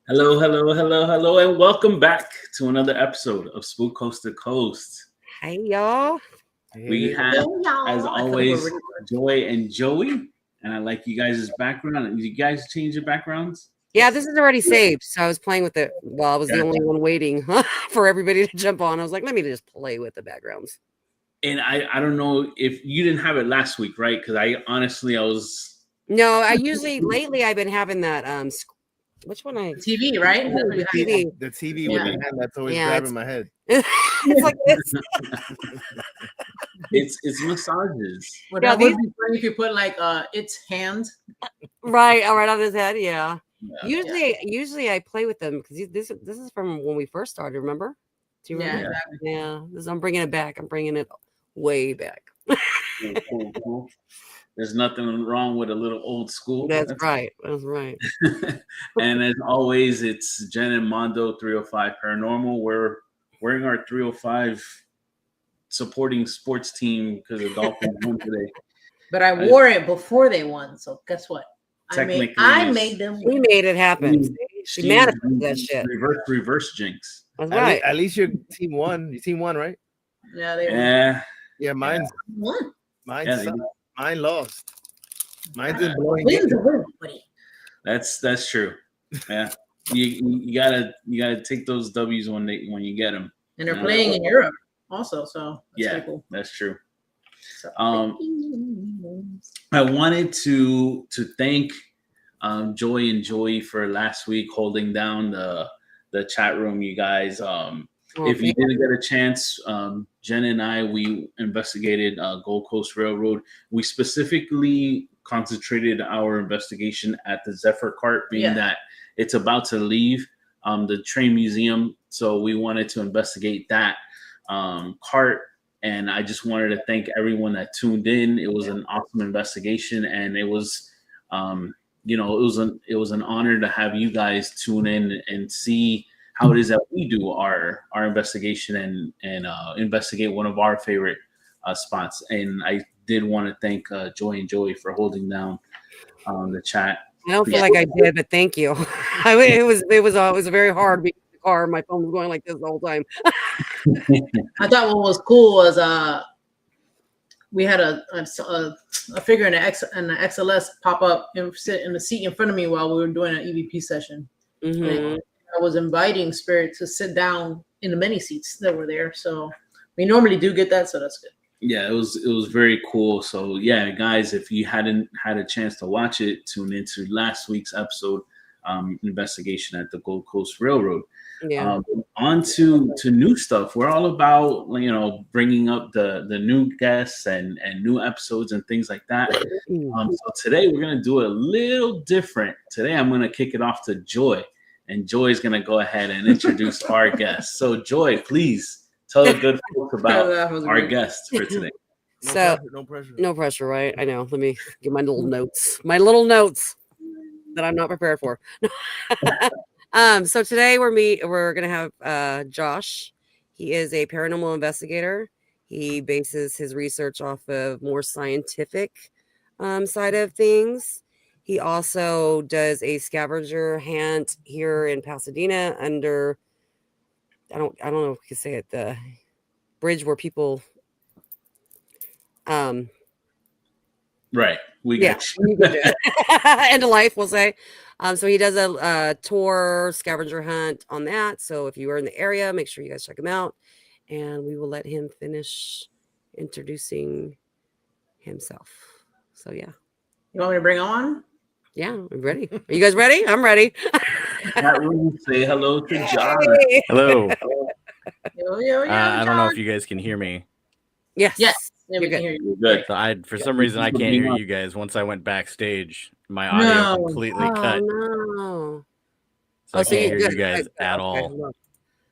Hello, hello, hello, hello, and welcome back to another episode of Spook Coast to Coast. Hey, y'all. We have, as always, Joy and Joey, and I like you guys' background. Did you guys change your backgrounds? Yeah, this is already saved, so I was playing with it. Well, I was the only one waiting for everybody to jump on. I was like, let me just play with the backgrounds. And I don't know if you didn't have it last week, right? Because I was... No, I usually, lately, I've been having that, which one I... TV, right? The TV. The TV with the hand that's always grabbing my head. It's like this. It's massages. Well, that would be funny if you put like its hand. Right on his head, yeah. Usually I play with them because this is from when we first started, remember? Do you remember? Yeah. I'm bringing it back. I'm bringing it way back. Cool. There's nothing wrong with a little old school. That's right. That's right. And as always, it's Jen and Mondo 305 Paranormal. We're wearing our 305 supporting sports team because the Dolphins won today. But I wore it before they won, so guess what? I made them. We made it happen. She manifested that shit. Reverse jinx. That's right. At least your team won. Your team won, right? Yeah, they won. Yeah, mine won. Mine lost. Mine's been blowing. That's true. Yeah, you gotta take those W's when you get them. And they're playing in Europe also, so that's cool. That's true. So, I wanted to thank Joy and Joey for last week holding down the chat room, you guys. If you didn't get a chance, Jen and I, we investigated Gold Coast Railroad. We specifically concentrated our investigation at the Zephyr cart, being that it's about to leave the train museum. So we wanted to investigate that cart. And I just wanted to thank everyone that tuned in. It was an awesome investigation, and it was, it was an honor to have you guys tune in and see how it is that we do our investigation and investigate one of our favorite spots. And I did want to thank Joy and Joey for holding down the chat. I don't feel like I did, but thank you. It was very hard because the car, my phone was going like this the whole time. I thought what was cool was we had a figure in the XLS pop up and sit in the seat in front of me while we were doing an EVP session. Mm-hmm. I was inviting Spirit to sit down in the many seats that were there. So we normally do get that, so that's good. Yeah, it was very cool. So yeah, guys, if you hadn't had a chance to watch it, tune into last week's episode, investigation at the Gold Coast Railroad. Yeah. On to new stuff. We're all about bringing up the new guests and new episodes and things like that. So today we're gonna do a little different. Today I'm gonna kick it off to Joy, and Joy's gonna go ahead and introduce our guest. So Joy, please tell the good folks about our guest for today. No pressure, right? I know. Let me get my little notes that I'm not prepared for. So today we're gonna have Josh. He is a paranormal investigator. He bases his research off of more scientific side of things. He also does a scavenger hunt here in Pasadena under I don't know if you can say it, the bridge where people right. We get you. End of life, we'll say. So he does a tour scavenger hunt on that. So if you are in the area, make sure you guys check him out. And we will let him finish introducing himself. So yeah. You want me to bring him on? Yeah, I'm ready. Are you guys ready? I'm ready. Say hello to Josh. Hello. Yo, I don't know if you guys can hear me. Yes. Yeah, we can hear you. Good. So for some reason, I can't hear you guys. Once I went backstage, my audio completely cut. No. So I can't hear you guys at all.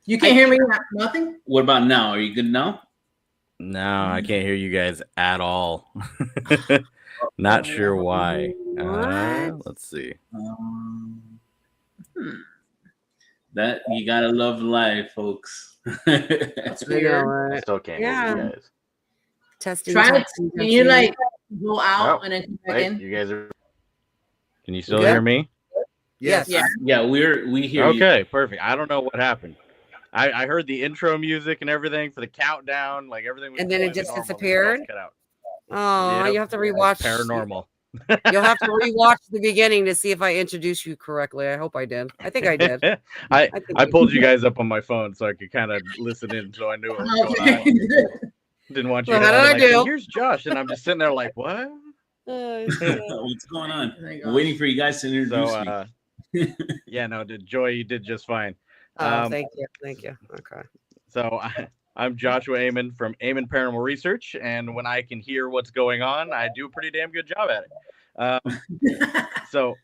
You can't hear me? Nothing? What about now? Are you good now? No, I can't hear you guys at all. Not sure why. Let's see. That you gotta love life, folks. That's weird. I still can't hear you guys. Testing. Can you like go out and then come back in? You guys are. Can you still hear me? Yes. Yeah. We hear you. Okay, perfect. I don't know what happened. I heard the intro music and everything for the countdown, like everything was And then it going just normal, disappeared? cut out. Oh, Yep. you have to rewatch. Paranormal. You'll have to rewatch the beginning to see if I introduced you correctly. I hope I did. I think I did. I pulled you guys up on my phone so I could kind of listen in, so I knew what was going on. Didn't want you Well, to how did I like, do? Here's Josh, and I'm just sitting there like, what? What's going on? We're waiting for you guys to introduce me. Yeah, no, Joy, you did just fine. Thank you. Okay. So I'm Joshua 𝗟𝗡𝗩 from 𝗟𝗡𝗩 Paranormal Research, and when I can hear what's going on, I do a pretty damn good job at it. So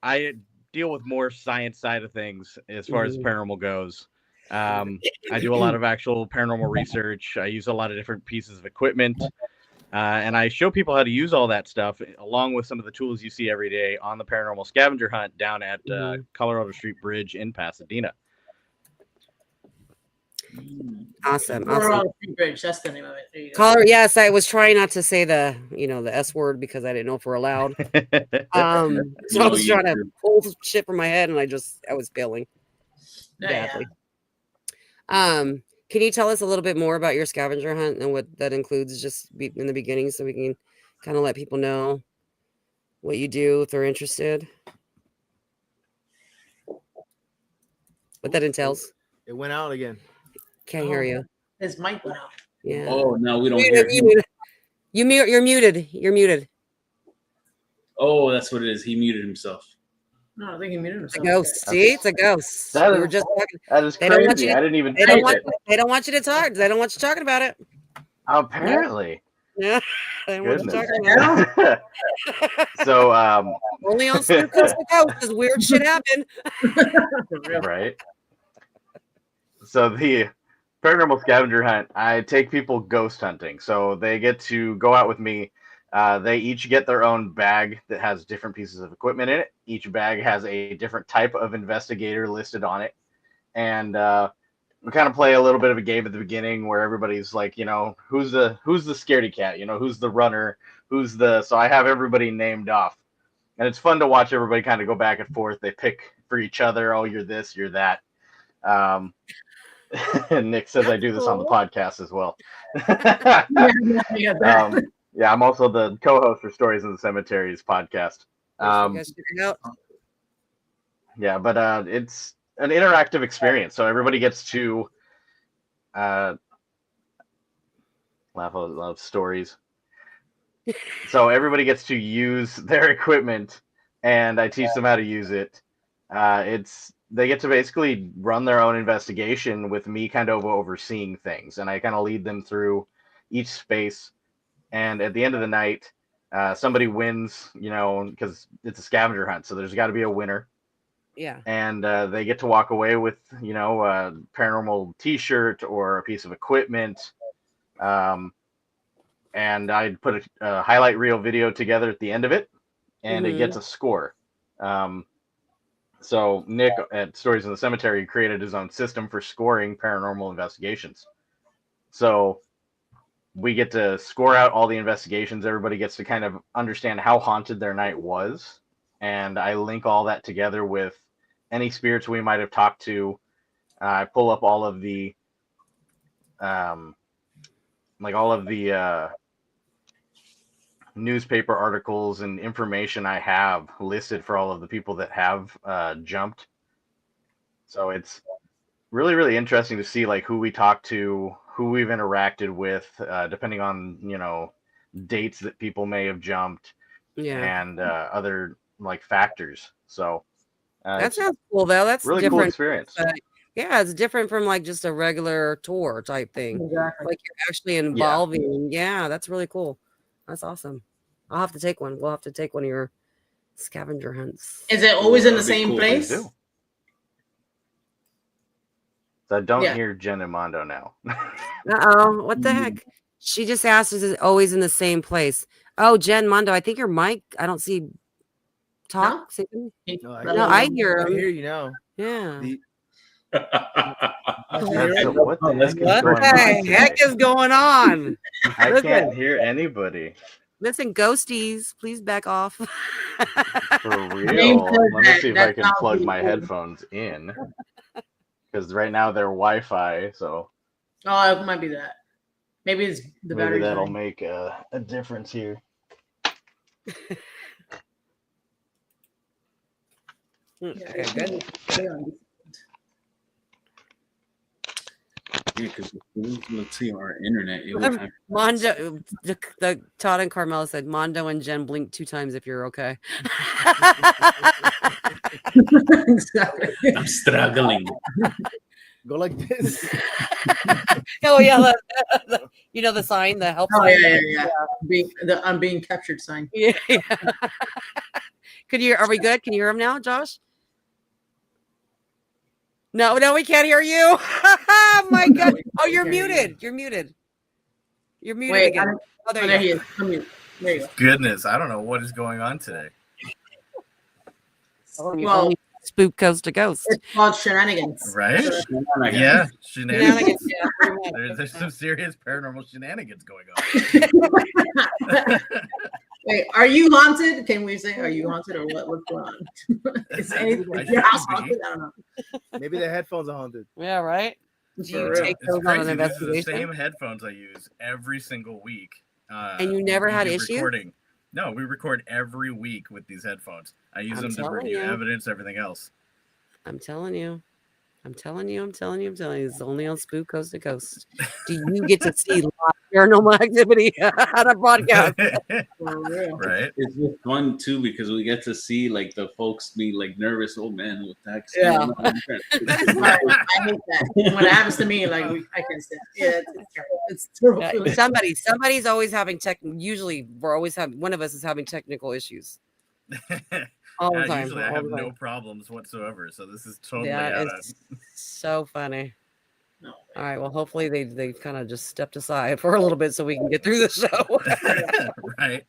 I deal with more science side of things as far as paranormal goes. I do a lot of actual paranormal research. I use a lot of different pieces of equipment, and I show people how to use all that stuff along with some of the tools you see every day on the paranormal scavenger hunt down at Colorado Street Bridge in Pasadena. Awesome. Colorado Street Bridge. That's the name of it. There you go. Caller, yes, I was trying not to say the S word because I didn't know if we're allowed. So I was trying to pull shit from my head, and I was failing badly. Can you tell us a little bit more about your scavenger hunt and what that includes, just in the beginning, so we can kind of let people know what you do if they're interested, what that entails? It went out again. Can't hear you. His mic went out. Yeah. Oh, no, we don't hear you. You're muted. You're muted. Oh, that's what it is. He muted himself. No, I think he muted It's a himself. ghost. See, it's a ghost. That We is- were just talking. That is They don't want crazy. you to- I didn't even They don't type want. it. They don't want you to talk. They don't want you talking about it. Apparently. Yeah. They don't want you Goodness. talking about it. So, Only on Slip Coast to Coast does weird shit happen. right. So the paranormal scavenger hunt, I take people ghost hunting. So they get to go out with me. They each get their own bag that has different pieces of equipment in it. Each bag has a different type of investigator listed on it. And we kind of play a little bit of a game at the beginning where everybody's like, who's the scaredy cat? Who's the runner? So I have everybody named off. And it's fun to watch everybody kind of go back and forth. They pick for each other. Oh, you're this, you're that. And Nick says I do this on the podcast as well. Yeah, I'm also the co-host for Stories in the Cemeteries podcast. Yeah, but it's an interactive experience, so everybody gets to laugh love stories. So everybody gets to use their equipment, and I teach them how to use it. They get to basically run their own investigation with me kind of overseeing things, and I kind of lead them through each space. And at the end of the night, somebody wins, because it's a scavenger hunt, so there's got to be a winner. Yeah. And they get to walk away with, a paranormal T-shirt or a piece of equipment. And I'd put a highlight reel video together at the end of it, and it gets a score. So Nick at Stories in the Cemetery created his own system for scoring paranormal investigations. So we get to score out all the investigations. Everybody gets to kind of understand how haunted their night was. And I link all that together with any spirits we might have talked to. I pull up all of the, newspaper articles and information I have listed for all of the people that have jumped. So it's really, really interesting to see who we talk to, who we've interacted with, depending on, dates that people may have jumped, and other factors. So that sounds cool though. That's really different. Cool experience. Yeah, it's different from just a regular tour type thing. Exactly. You're actually involving. Yeah, that's really cool. That's awesome. I'll have to take one. We'll have to take one of your scavenger hunts. Is it always in the same place? So I don't hear Jen and Mondo now. Uh-oh. What the heck? She just asked, is it always in the same place? Oh, Jen, Mondo, I think your mic, I don't see talk. No, I hear him. I hear you now. Yeah. What the heck is going on? I can't hear anybody. Listen, ghosties, please back off. For James real. says Let me that- see if that I can sounds plug really my cool. headphones in. Because right now they're Wi-Fi, so Oh, it might be that. Maybe it's the maybe battery. that'll make a difference here. Okay, good. Yeah, because let's see our internet. It would have Mondo, the Todd and Carmela said, Mondo and Jen blink 2 times if you're okay. Exactly. I'm struggling. Go like this. Oh yeah, you know the sign, the help Oh sign. yeah. I'm being captured sign. Yeah. Are we good? Can you hear him now, Josh? No, we can't hear you. Oh my God. Oh, you're muted. You're muted. You're muted Wait, again. Oh, there there you he is. I'm mute. There you go. Goodness, I don't know what is going on today. go. Well, Spook coast to ghost. it's called shenanigans. Right? Shenanigans. Yeah, shenanigans. Shenanigans, yeah, pretty much. There's some serious paranormal shenanigans going on. Wait, are you haunted? Can we say, are you haunted or what? What's going on? Is anything I is your house should be. haunted? I don't know. Maybe the headphones are haunted. Yeah, right. Do you For real. take It's those on an crazy. These are the investigation? same headphones I use every single week. And you never we had do issues? recording. No, we record every week with these headphones. I use I'm them to telling review you. evidence, everything else. I'm telling you. It's only on Spook Coast to Coast. Do you get to see live paranormal activity on a broadcast? For real. Right? It's just fun too because we get to see like the folks be like nervous. Oh man, what the heck's Yeah. going on? I hate that. When it happens to me, like I can't stand it. Yeah, it's terrible. Yeah, somebody's always having usually we're always having, one of us is having technical issues all the Yeah, time. usually I all have the time. no problems whatsoever. So this is totally That out is so funny. No. All right, well, hopefully they kind of just stepped aside for a little bit so we can get through the show. Right.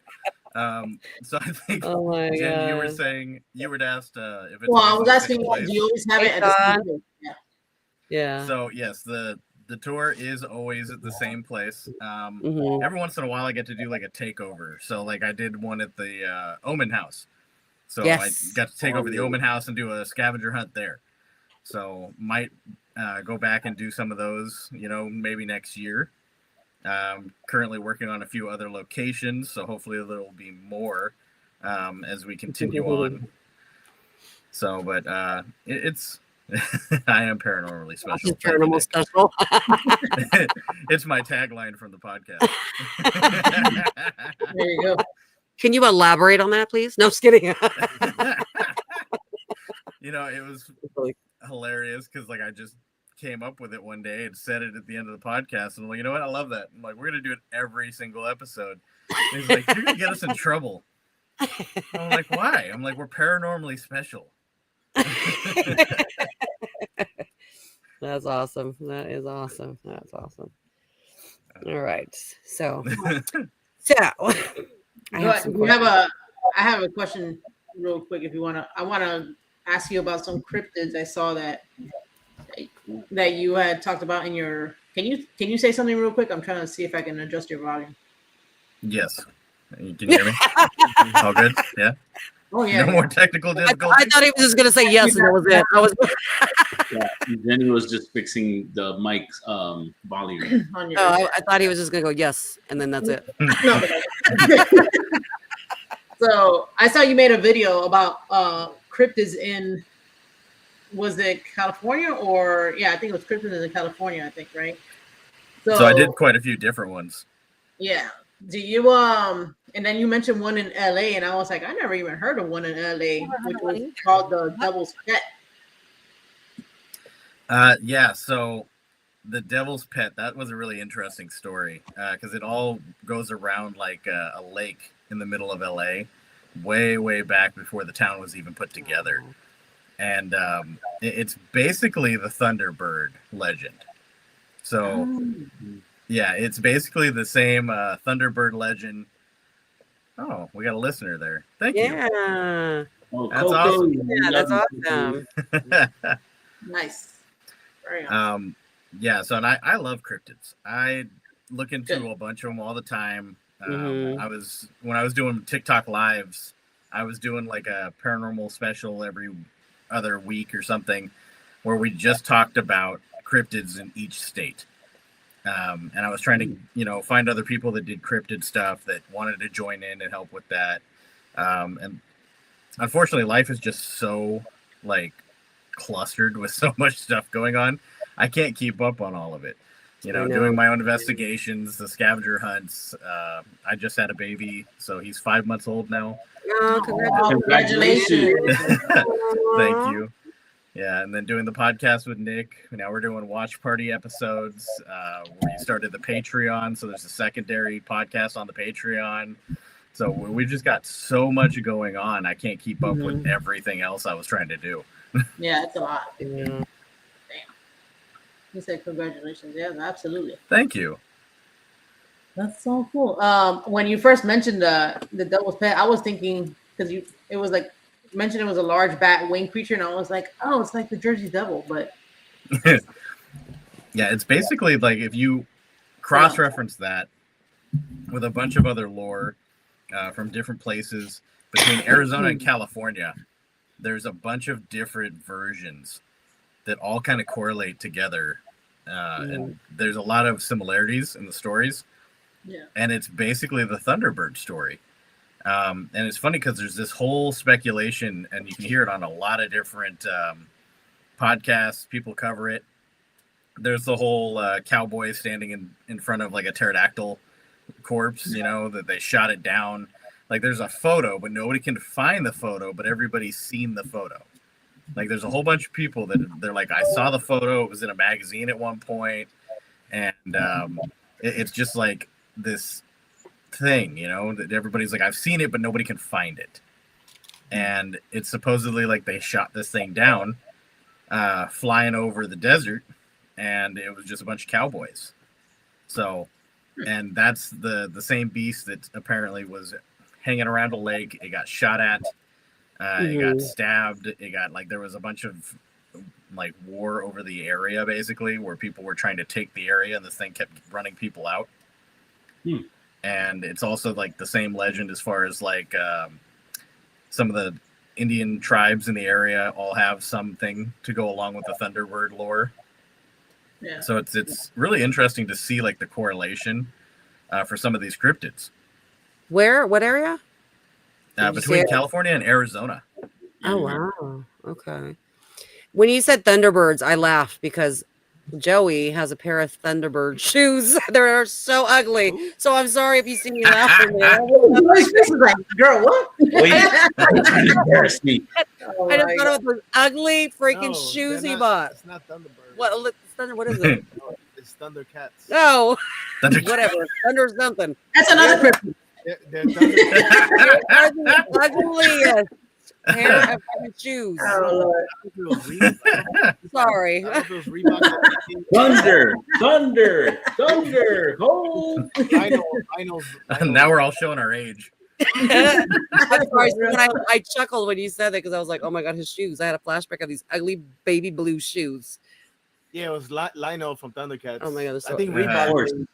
So I think Oh my Jen, you were God. saying you were asked if it's Well, I always was the asking, same like, place. do you always have it Hey, at the same Don. place? Yeah. Yeah. So yes, the tour is always at the same place. Mhm. Every once in a while I get to do like a takeover. So like I did one at the Omen House. So Yes. I got to take over the Omen House and do a scavenger hunt there. So might go back and do some of those, maybe next year. Currently working on a few other locations, so hopefully there will be more as we continue on. So, but it's I am paranormally special. Just paranormal special. It's my tagline from the podcast. There you go. Can you elaborate on that, please? No, just kidding. It was hilarious because like I just came up with it one day and said it at the end of the podcast, and I'm like, you know what? I love that. I'm like, we're gonna do it every single episode. And he's like, you're gonna get us in trouble. I'm like, why? I'm like, we're paranormally special. That's awesome. That is awesome. That's awesome. All right. So I have a question real quick if you want to. I want to ask you about some cryptids I saw that you had talked about in your. Can you say something real quick? I'm trying to see if I can adjust your volume. Yes. Can you hear me? All good? Yeah. Oh yeah. No more technical difficulties. I thought he was just gonna say yes, and that was it. Yeah, Jenny was just fixing the mic's volume. On your I thought he was just gonna go yes, and then that's it. No, so I saw you made a video about cryptids in, was it California or I think it was cryptids in California, I think, right? So I did quite a few different ones. Yeah. Do you and then you mentioned one in LA, and I was like, I never even heard of one in LA, which was called the Devil's Pet. So the Devil's Pet, that was a really interesting story because it all goes around like a lake in the middle of LA, way back before the town was even put together. And it's basically the Thunderbird legend. So yeah, it's basically the same Thunderbird legend. Oh, we got a listener there. Thank you. Yeah. Oh, That's Coco, awesome. Yeah, that's awesome. Nice. Very awesome. So and I love cryptids. I look into a bunch of them all the time. When I was doing TikTok lives, I was doing like a paranormal special every other week or something, where we just talked about cryptids in each state. And I was trying to, find other people that did cryptid stuff that wanted to join in and help with that. And unfortunately, life is just so like clustered with so much stuff going on. I can't keep up on all of it. Doing my own investigations, the scavenger hunts. I just had a baby, so he's 5 months old now. Oh, congratulations. Thank you. Yeah, and then doing the podcast with Nick. Now we're doing watch party episodes. We started the Patreon, so there's a secondary podcast on the Patreon. So we've just got so much going on. I can't keep up with everything else I was trying to do. Yeah, it's a lot. Yeah. Damn. You said congratulations. Yeah, absolutely. Thank you. That's so cool. When you first mentioned the devil's pet, I was thinking because it was like mentioned it was a large bat winged creature, and I was like, oh, it's like the Jersey Devil, but yeah, it's basically like if you cross-reference that with a bunch of other lore from different places between Arizona and California, there's a bunch of different versions that all kind of correlate together, and there's a lot of similarities in the stories. Yeah, and it's basically the Thunderbird story. And it's funny because there's this whole speculation, and you can hear it on a lot of different podcasts. People cover it. There's the whole cowboy standing in front of like a pterodactyl corpse, that they shot it down. Like there's a photo, but nobody can find the photo, but everybody's seen the photo. Like there's a whole bunch of people that they're like, I saw the photo. It was in a magazine at one point. And it's just like this thing, that everybody's like, I've seen it, but nobody can find it. And it's supposedly like they shot this thing down flying over the desert, and it was just a bunch of cowboys. So, and that's the same beast that apparently was hanging around a lake. It got shot at, it got stabbed, it got like, there was a bunch of like war over the area basically, where people were trying to take the area, and this thing kept running people out. And it's also like the same legend as far as like some of the Indian tribes in the area all have something to go along with the Thunderbird lore. yeah. So it's really interesting to see like the correlation for some of these cryptids. Where? What area? Between California and Arizona. Oh, wow. Okay. When you said Thunderbirds, I laughed because Joey has a pair of Thunderbird shoes. They're so ugly. So I'm sorry if you see me laughing. This is like, girl, what? Wait, you're trying to embarrass me. I just thought of those ugly freaking shoes he bought. It's not Thunderbird. What is it? No, it's Thundercats. No. Whatever. Thunder something. That's another person. They're Thundercats. They're the ugliest pair of shoes. Oh, Lord. Sorry. Thunder, hold. I know. Now we're all showing our age. I'm sorry. I chuckled when you said that because I was like, oh my God, his shoes. I had a flashback of these ugly baby blue shoes. Yeah, it was Lionel from Thundercats. Oh my God. I think Reebok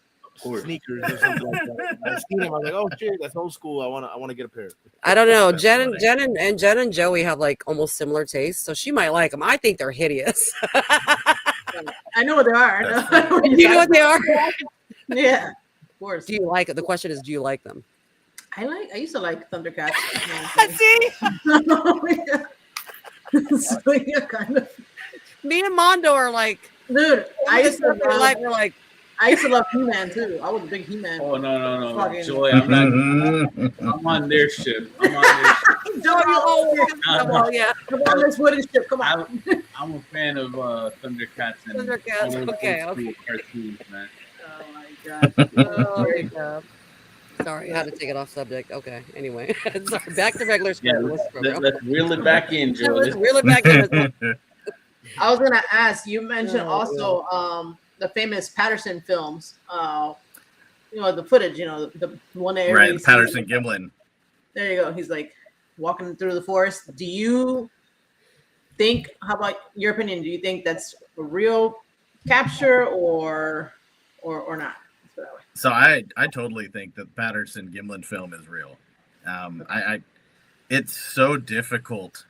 sneakers or something like that. I seen him. I was like, oh shit, that's old school. I wanna get a pair. I don't know. Jen and Joey have like almost similar tastes, so she might like them. I think they're hideous. I know what they are. You know what they are? Yeah, of course. Do you like it? The question is, do you like them? I used to like Thundercats. See, So, yeah, kind of. me and Mondo are like, Dude, I used to we're like, I used to love He-Man too. I was a big He-Man. Oh no, Fucking- Joy, I'm on their ship. I'm yeah. Come on, this wooden ship. Come on. I'm a fan of Thundercats and Thundercats, all those okay, old school okay. cartoons, man. Oh my god. Oh my God. Sorry, I had to take it off subject. Okay. Anyway, sorry. Back to regular Yeah, school. let's reel it back in, Joy. Let's reel it back in. I was gonna ask. You mentioned Oh, also the famous Patterson films. The footage. The one that Right, everybody's Patterson seen. Gimlin. There you go. He's like walking through the forest. Do you think? How about your opinion? Do you think that's a real capture or not? Let's put it that way. So I totally think that Patterson-Gimlin film is real. It's so difficult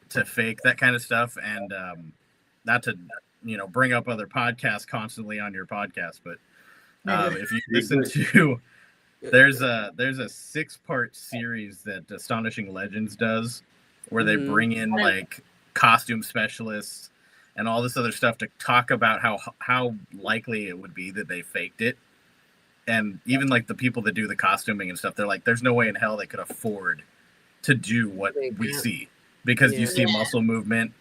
to fake that kind of stuff, and not to bring up other podcasts constantly on your podcast, but if you listen to there's a 6-part series that Astonishing Legends does where they bring in like costume specialists and all this other stuff to talk about how likely it would be that they faked it. And even like the people that do the costuming and stuff, they're like, there's no way in hell they could afford to do what we see, because you see muscle movement,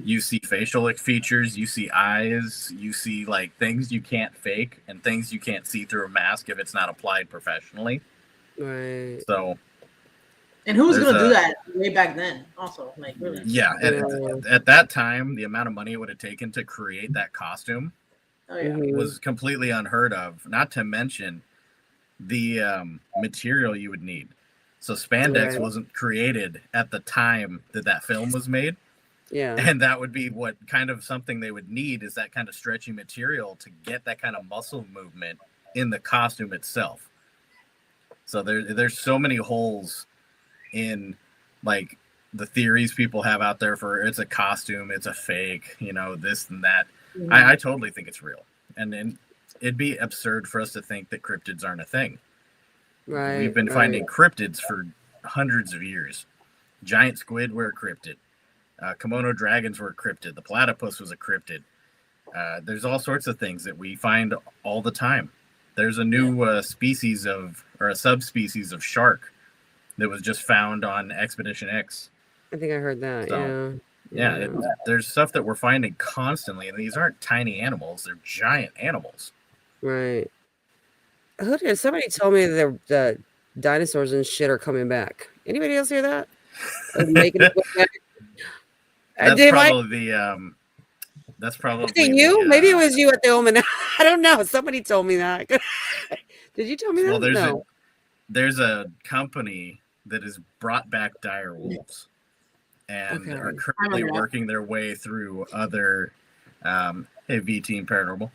you see facial features, you see eyes, you see like things you can't fake and things you can't see through a mask if it's not applied professionally. Right. So, and who was going to do that way back then? Also, like really. Yeah, at that time, the amount of money it would have taken to create that costume was completely unheard of. Not to mention the material you would need. So spandex wasn't created at the time that film was made. Yeah. And that would be what kind of something they would need, is that kind of stretchy material to get that kind of muscle movement in the costume itself. So there's so many holes in like the theories people have out there for it's a costume, it's a fake, this and that. I totally think it's real. And it'd be absurd for us to think that cryptids aren't a thing. Right. We've been finding cryptids for hundreds of years. Giant squid were a cryptid. Kimono dragons were a cryptid. The platypus was a cryptid. There's all sorts of things that we find all the time. There's a new species or a subspecies of shark that was just found on Expedition X. I think I heard that. So, there's stuff that we're finding constantly, and these aren't tiny animals; they're giant animals. Right. Somebody told me the dinosaurs and shit are coming back. Anybody else hear that? That's probably you. Maybe it was you at the 𝗟𝗏. I don't know. Somebody told me that. Did you tell me that? Well, there's a company that has brought back dire wolves, and are currently working their way through other. Hey, V Team Paranormal.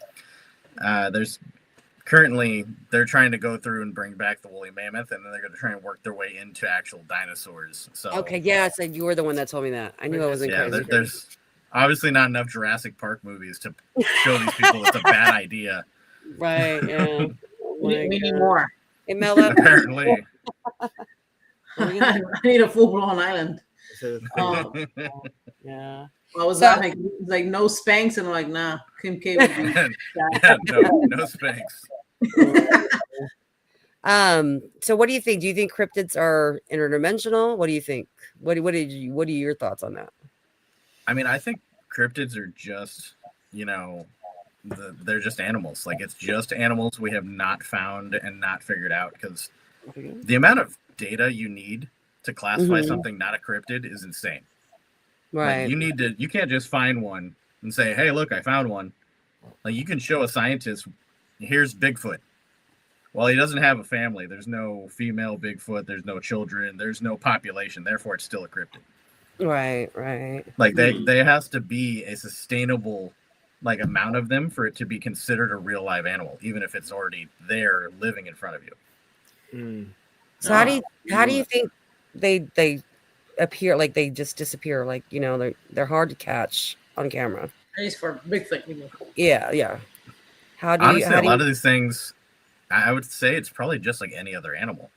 They're trying to go through and bring back the woolly mammoth, and then they're going to try and work their way into actual dinosaurs. So so you were the one that told me that. I knew I wasn't crazy. There's obviously not enough Jurassic Park movies to show these people it's a bad idea. Right? Yeah. We need more. Hey, Mela. Apparently. I need a full-blown island. Yeah. I was like no Spanx, and I'm like, nah, Kim K would be no Spanx. So what do you think? Do you think cryptids are interdimensional? What do you think? What are your thoughts on that? I mean, I think cryptids are just, they're just animals. Like, it's just animals we have not found and not figured out, because the amount of data you need to classify something not a cryptid is insane. Right. Like, you can't just find one and say, hey, look, I found one. Like, you can show a scientist, here's Bigfoot. Well, he doesn't have a family. There's no female Bigfoot. There's no children. There's no population. Therefore, it's still a cryptid. Right. Like, there has to be a sustainable like amount of them for it to be considered a real live animal, even if it's already there living in front of you. So how do you think they appear? Like, they just disappear? Like, they're hard to catch on camera. At least for Bigfoot. Yeah. Honestly, a lot of these things, I would say it's probably just like any other animal.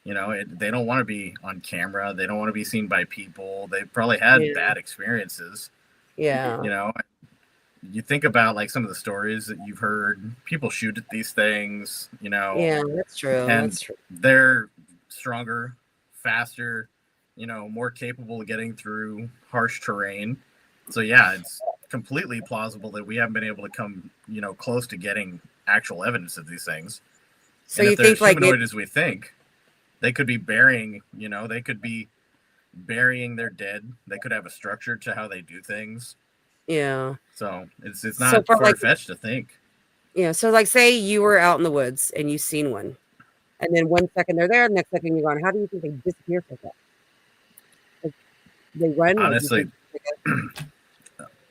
They don't want to be on camera. They don't want to be seen by people. They've probably had bad experiences. Yeah. You think about like some of the stories that you've heard. People shoot at these things. Yeah, that's true. And they're stronger, faster. More capable of getting through harsh terrain. So yeah, it's completely plausible that we haven't been able to come, close to getting actual evidence of these things. So and you if they're think like humanoid as we think, they could be burying, they could be burying their dead. They could have a structure to how they do things. Yeah. So it's not far-fetched to think. Yeah. So like, say you were out in the woods and you seen one, and then 1 second they're there, the next second you're gone. How do you think they disappear like that? Like, they run? Honestly.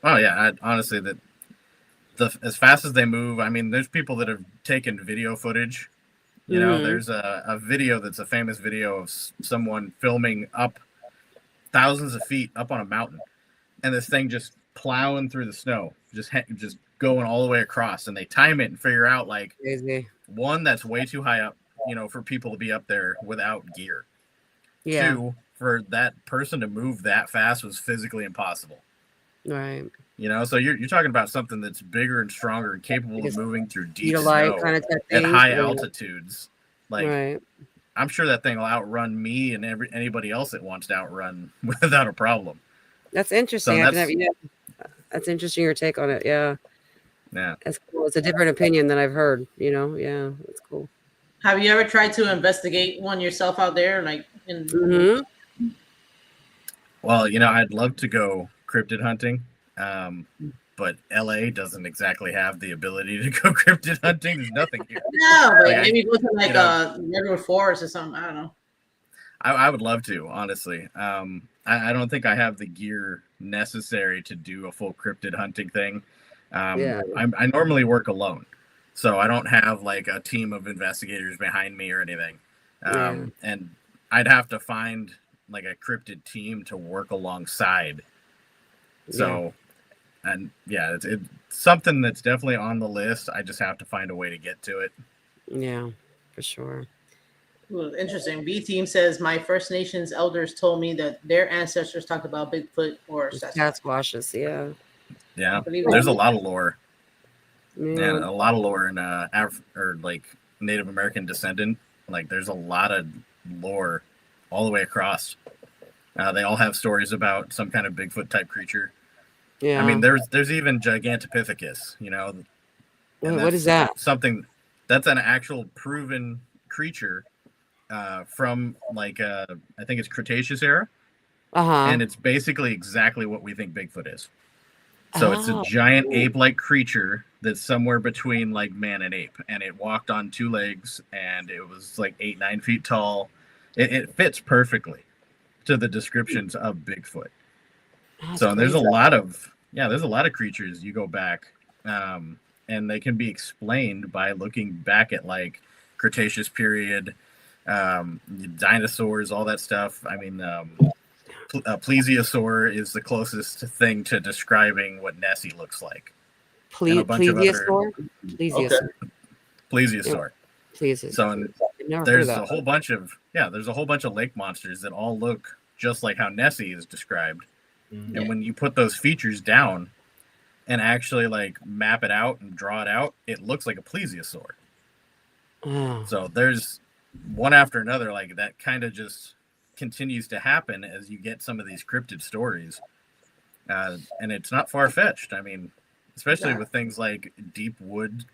Oh yeah. Honestly, that as fast as they move. I mean, there's people that have taken video footage. You know, there's a video that's a famous video of someone filming up thousands of feet up on a mountain, and this thing just plowing through the snow, just going all the way across, and they time it and figure out like Crazy. One, that's way too high up, you know, for people to be up there without gear. Yeah. Two, for that person to move that fast was physically impossible. Right. You know, so you're talking about something that's bigger and stronger and capable of moving through deep light snow kind of type at thing. high altitudes. Like, right. I'm sure that thing will outrun me and anybody else that wants to outrun without a problem. That's interesting. So that's interesting, your take on it. Yeah. Yeah. That's cool. It's a different opinion than I've heard, you know? Yeah, that's cool. Have you ever tried to investigate one yourself out there? Like in Well, you know, I'd love to go cryptid hunting. But LA doesn't exactly have the ability to go cryptid hunting. There's nothing here. No, but Like, maybe go to like redwood forest or something. I don't know. I would love to, honestly. I don't think I have the gear necessary to do a full cryptid hunting thing. I normally work alone, so I don't have like a team of investigators behind me or anything. And I'd have to find like a cryptid team to work alongside. So, and yeah, it's something that's definitely on the list. I just have to find a way to get to it. Yeah, for sure. Well, interesting. B team says my First Nations elders told me that their ancestors talked about Bigfoot or Sasquatches. Yeah. Yeah, there's a lot of lore. Yeah, a lot of lore in or like Native American descendant. Like, there's a lot of lore all the way across. They all have stories about some kind of Bigfoot type creature. Yeah. I mean, there's even 𝗟𝗓𝗃𝗃𝗃, you know. What is that? Something that's an actual proven creature from like I think it's Cretaceous era. And it's basically exactly what we think Bigfoot is. So it's a giant ape-like creature that's somewhere between like man and ape, and it walked on two legs, and it was like 8-9 feet tall. It fits perfectly to the descriptions of Bigfoot. So there's a lot of creatures you go back, and they can be explained by looking back at like Cretaceous period, dinosaurs, all that stuff. I mean, 𝗶𝗟𝗃𝗃𝗃 is the closest thing to describing what Nessie looks like. 𝗶𝗟𝗃𝗃𝗃? 𝗶𝗟𝗃𝗃𝗃. So there's a whole bunch of lake monsters that all look just like how Nessie is described. And when you put those features down and actually like map it out and draw it out, it looks like a 𝗶𝗟𝗃𝗃𝗃. So there's one after another, like that kind of just continues to happen as you get some of these cryptid stories. And it's not far-fetched. I mean, especially with things like deep woods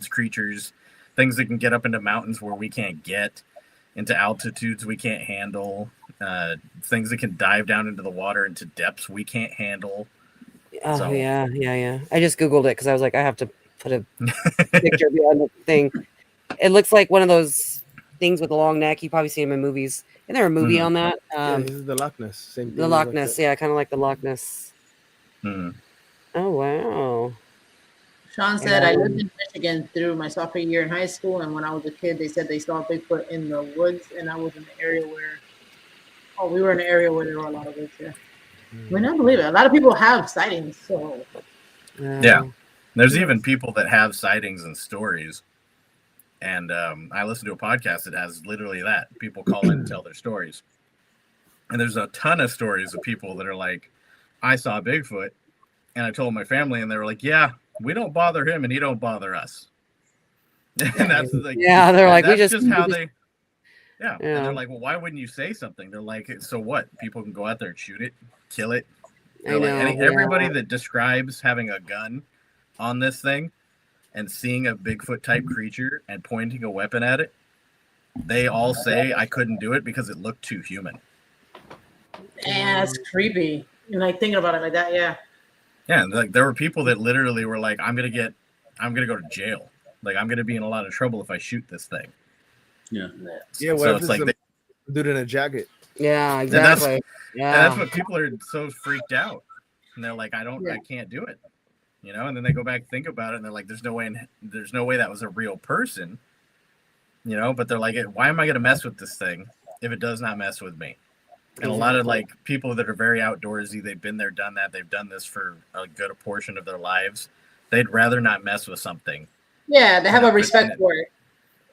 creatures, things that can get up into mountains where we can't get, into altitudes we can't handle, things that can dive down into the water into depths we can't handle. Yeah. I just Googled it because I was like, I have to put a picture behind the thing. It looks like one of those things with a long neck. You've probably seen them in movies. Isn't there a movie on that? This is the Loch Ness. Same thing. The Loch Ness, kind of like the Loch Ness. Oh, wow. Sean said, I lived in Michigan through my sophomore year in high school, and when I was a kid, they said they saw Bigfoot in the woods, and I was in the area where, we were in an area where there were a lot of woods there. I mean, I believe it. A lot of people have sightings, so. Yeah. There's even people that have sightings and stories. And I listen to a podcast that has literally that. People call in and tell their stories. And there's a ton of stories of people that are like, I saw Bigfoot, and I told my family, and they were like, yeah, we don't bother him, and he don't bother us. And that's like, they're like, that's just how they. Yeah. And they're like, well, why wouldn't you say something? They're like, so what? People can go out there and shoot it, kill it. Everybody that describes having a gun on this thing and seeing a Bigfoot type creature and pointing a weapon at it, they all say I couldn't do it because it looked too human. Yeah, it's creepy. And like thinking about it like that, yeah. Yeah, like there were people that literally were like, I'm gonna go to jail. Like, I'm gonna be in a lot of trouble if I shoot this thing. Yeah. What so if it's like dude in a jacket? Yeah, exactly. And that's what people are so freaked out. And they're like, I can't do it. you know, and then they go back and think about it, and they're like, there's no way that was a real person, you know, but they're like, why am I going to mess with this thing if it does not mess with me? And a lot of like people that are very outdoorsy, they've been there, done that, they've done this for a good portion of their lives. They'd rather not mess with something. Yeah, they have a respect for it.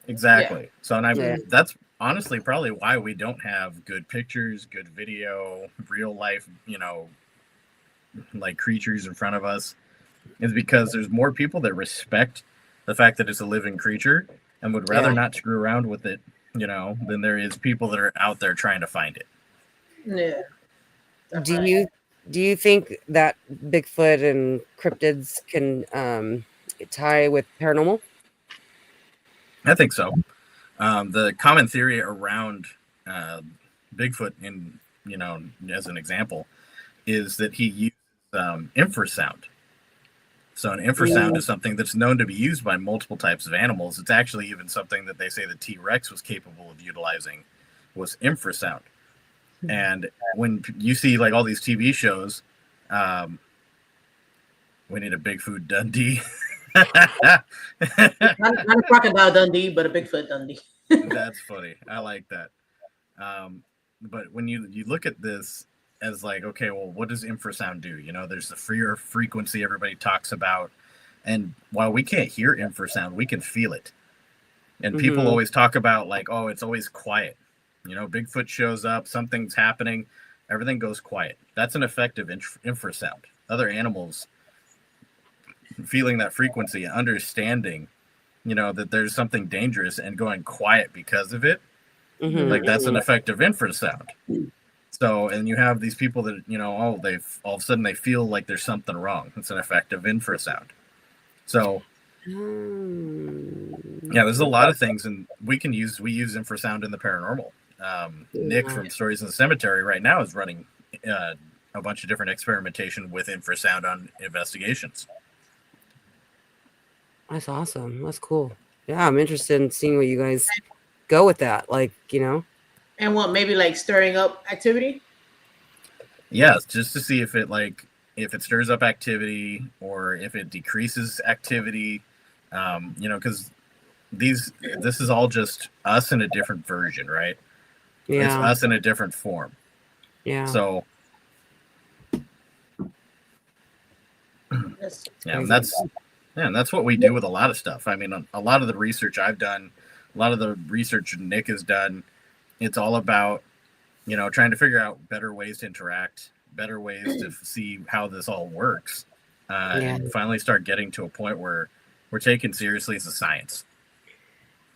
Exactly. Yeah. So, and that's honestly probably why we don't have good pictures, good video, real life, you know, like creatures in front of us, is because there's more people that respect the fact that it's a living creature and would rather not screw around with it, you know, than there is people that are out there trying to find it. Yeah. Do you think that Bigfoot and cryptids can tie with paranormal? I think so. The common theory around Bigfoot, in, you know, as an example, is that he used infrasound. So an infrasound is something that's known to be used by multiple types of animals. It's actually even something that they say the T-Rex was capable of utilizing, was infrasound. And when you see like all these TV shows, we need a Bigfoot Dundee. not a crocodile Dundee, but a Bigfoot Dundee. That's funny. I like that. But when you look at this as like, okay, well, what does infrasound do? You know, there's the frequency everybody talks about. And while we can't hear infrasound, we can feel it. And people always talk about like, oh, it's always quiet. You know, Bigfoot shows up, something's happening, everything goes quiet. That's an effect of infrasound. Other animals feeling that frequency and understanding, you know, that there's something dangerous and going quiet because of it. Like that's an effect of infrasound. So, and you have these people that, you know, all of a sudden they feel like there's something wrong. It's an effect of infrasound. So yeah, there's a lot of things, and we use infrasound in the paranormal. Nick from Stories in the Cemetery right now is running a bunch of different experimentation with infrasound on investigations. That's awesome. That's cool. Yeah, I'm interested in seeing what you guys go with that. Like, you know. And what, maybe like stirring up activity? Yeah, just to see if it stirs up activity or if it decreases activity. You know, because this is all just us in a different version, right? Yeah. It's us in a different form. Yeah. So yeah, and that's what we do with a lot of stuff. I mean, a lot of the research I've done, a lot of the research Nick has done, it's all about, you know, trying to figure out better ways to interact, better ways to see how this all works, and finally start getting to a point where we're taken seriously as a science.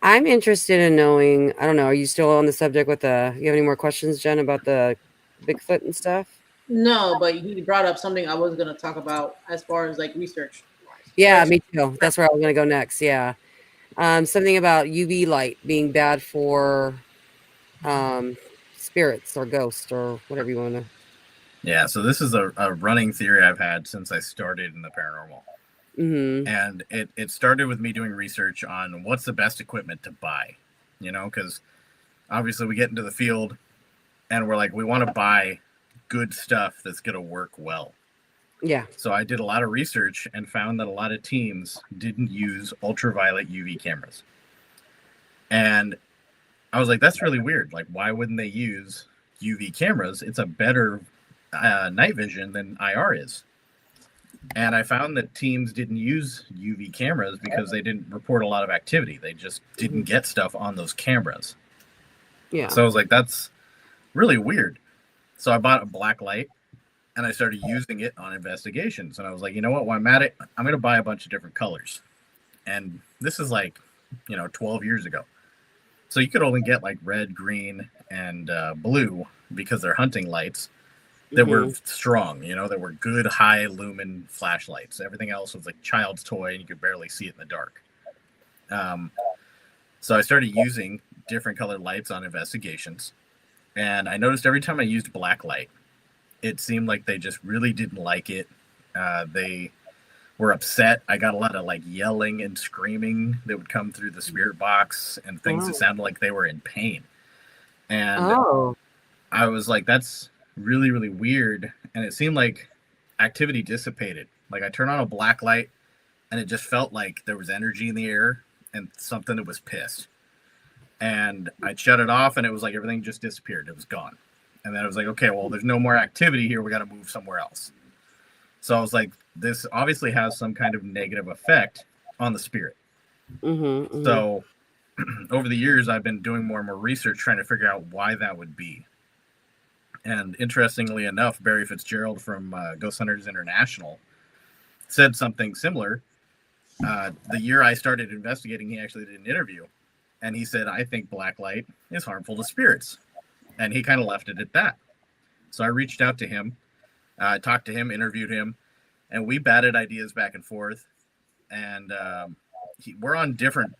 I'm interested in knowing, I don't know, are you still on the subject with you have any more questions, Jen, about the Bigfoot and stuff? No, but he brought up something I was going to talk about as far as like research. Yeah, me too. That's where I was going to go next. Yeah. Something about UV light being bad for spirits or ghosts or whatever you want to. Yeah, so this is a running theory I've had since I started in the paranormal. And it started with me doing research on what's the best equipment to buy, you know, because obviously we get into the field and we're like, we want to buy good stuff that's going to work well. Yeah. So I did a lot of research and found that a lot of teams didn't use ultraviolet UV cameras. And I was like, that's really weird. Like, why wouldn't they use UV cameras? It's a better night vision than IR is. And I found that teams didn't use UV cameras because they didn't report a lot of activity. They just didn't get stuff on those cameras. Yeah. So I was like, that's really weird. So I bought a black light and I started using it on investigations. And I was like, you know what? While I'm at it, I'm going to buy a bunch of different colors. And this is like, 12 years ago. So you could only get like red, green, and blue because they're hunting lights that were strong, that were good high lumen flashlights. Everything else was like child's toy and you could barely see it in the dark. So I started using different colored lights on investigations. And I noticed every time I used black light, it seemed like they just really didn't like it. They were upset. I got a lot of like yelling and screaming that would come through the spirit box and things that sounded like they were in pain. And I was like, that's really, really weird. And it seemed like activity dissipated Like I turned on a black light, and it just felt like there was energy in the air and something that was pissed. And I shut it off, and it was like everything just disappeared. It was gone. And then I was like, okay, well, there's no more activity here. We got to move somewhere else. So I was like, this obviously has some kind of negative effect on the spirit. So over the years, I've been doing more and more research trying to figure out why that would be. And interestingly enough, 𝗟𝗶𝗘𝗀𝗃 from Ghost Hunters International said something similar. The year I started investigating, he actually did an interview. And he said, I think black light is harmful to spirits. And he kind of left it at that. So I reached out to him, talked to him, interviewed him, and we batted ideas back and forth. And we're on different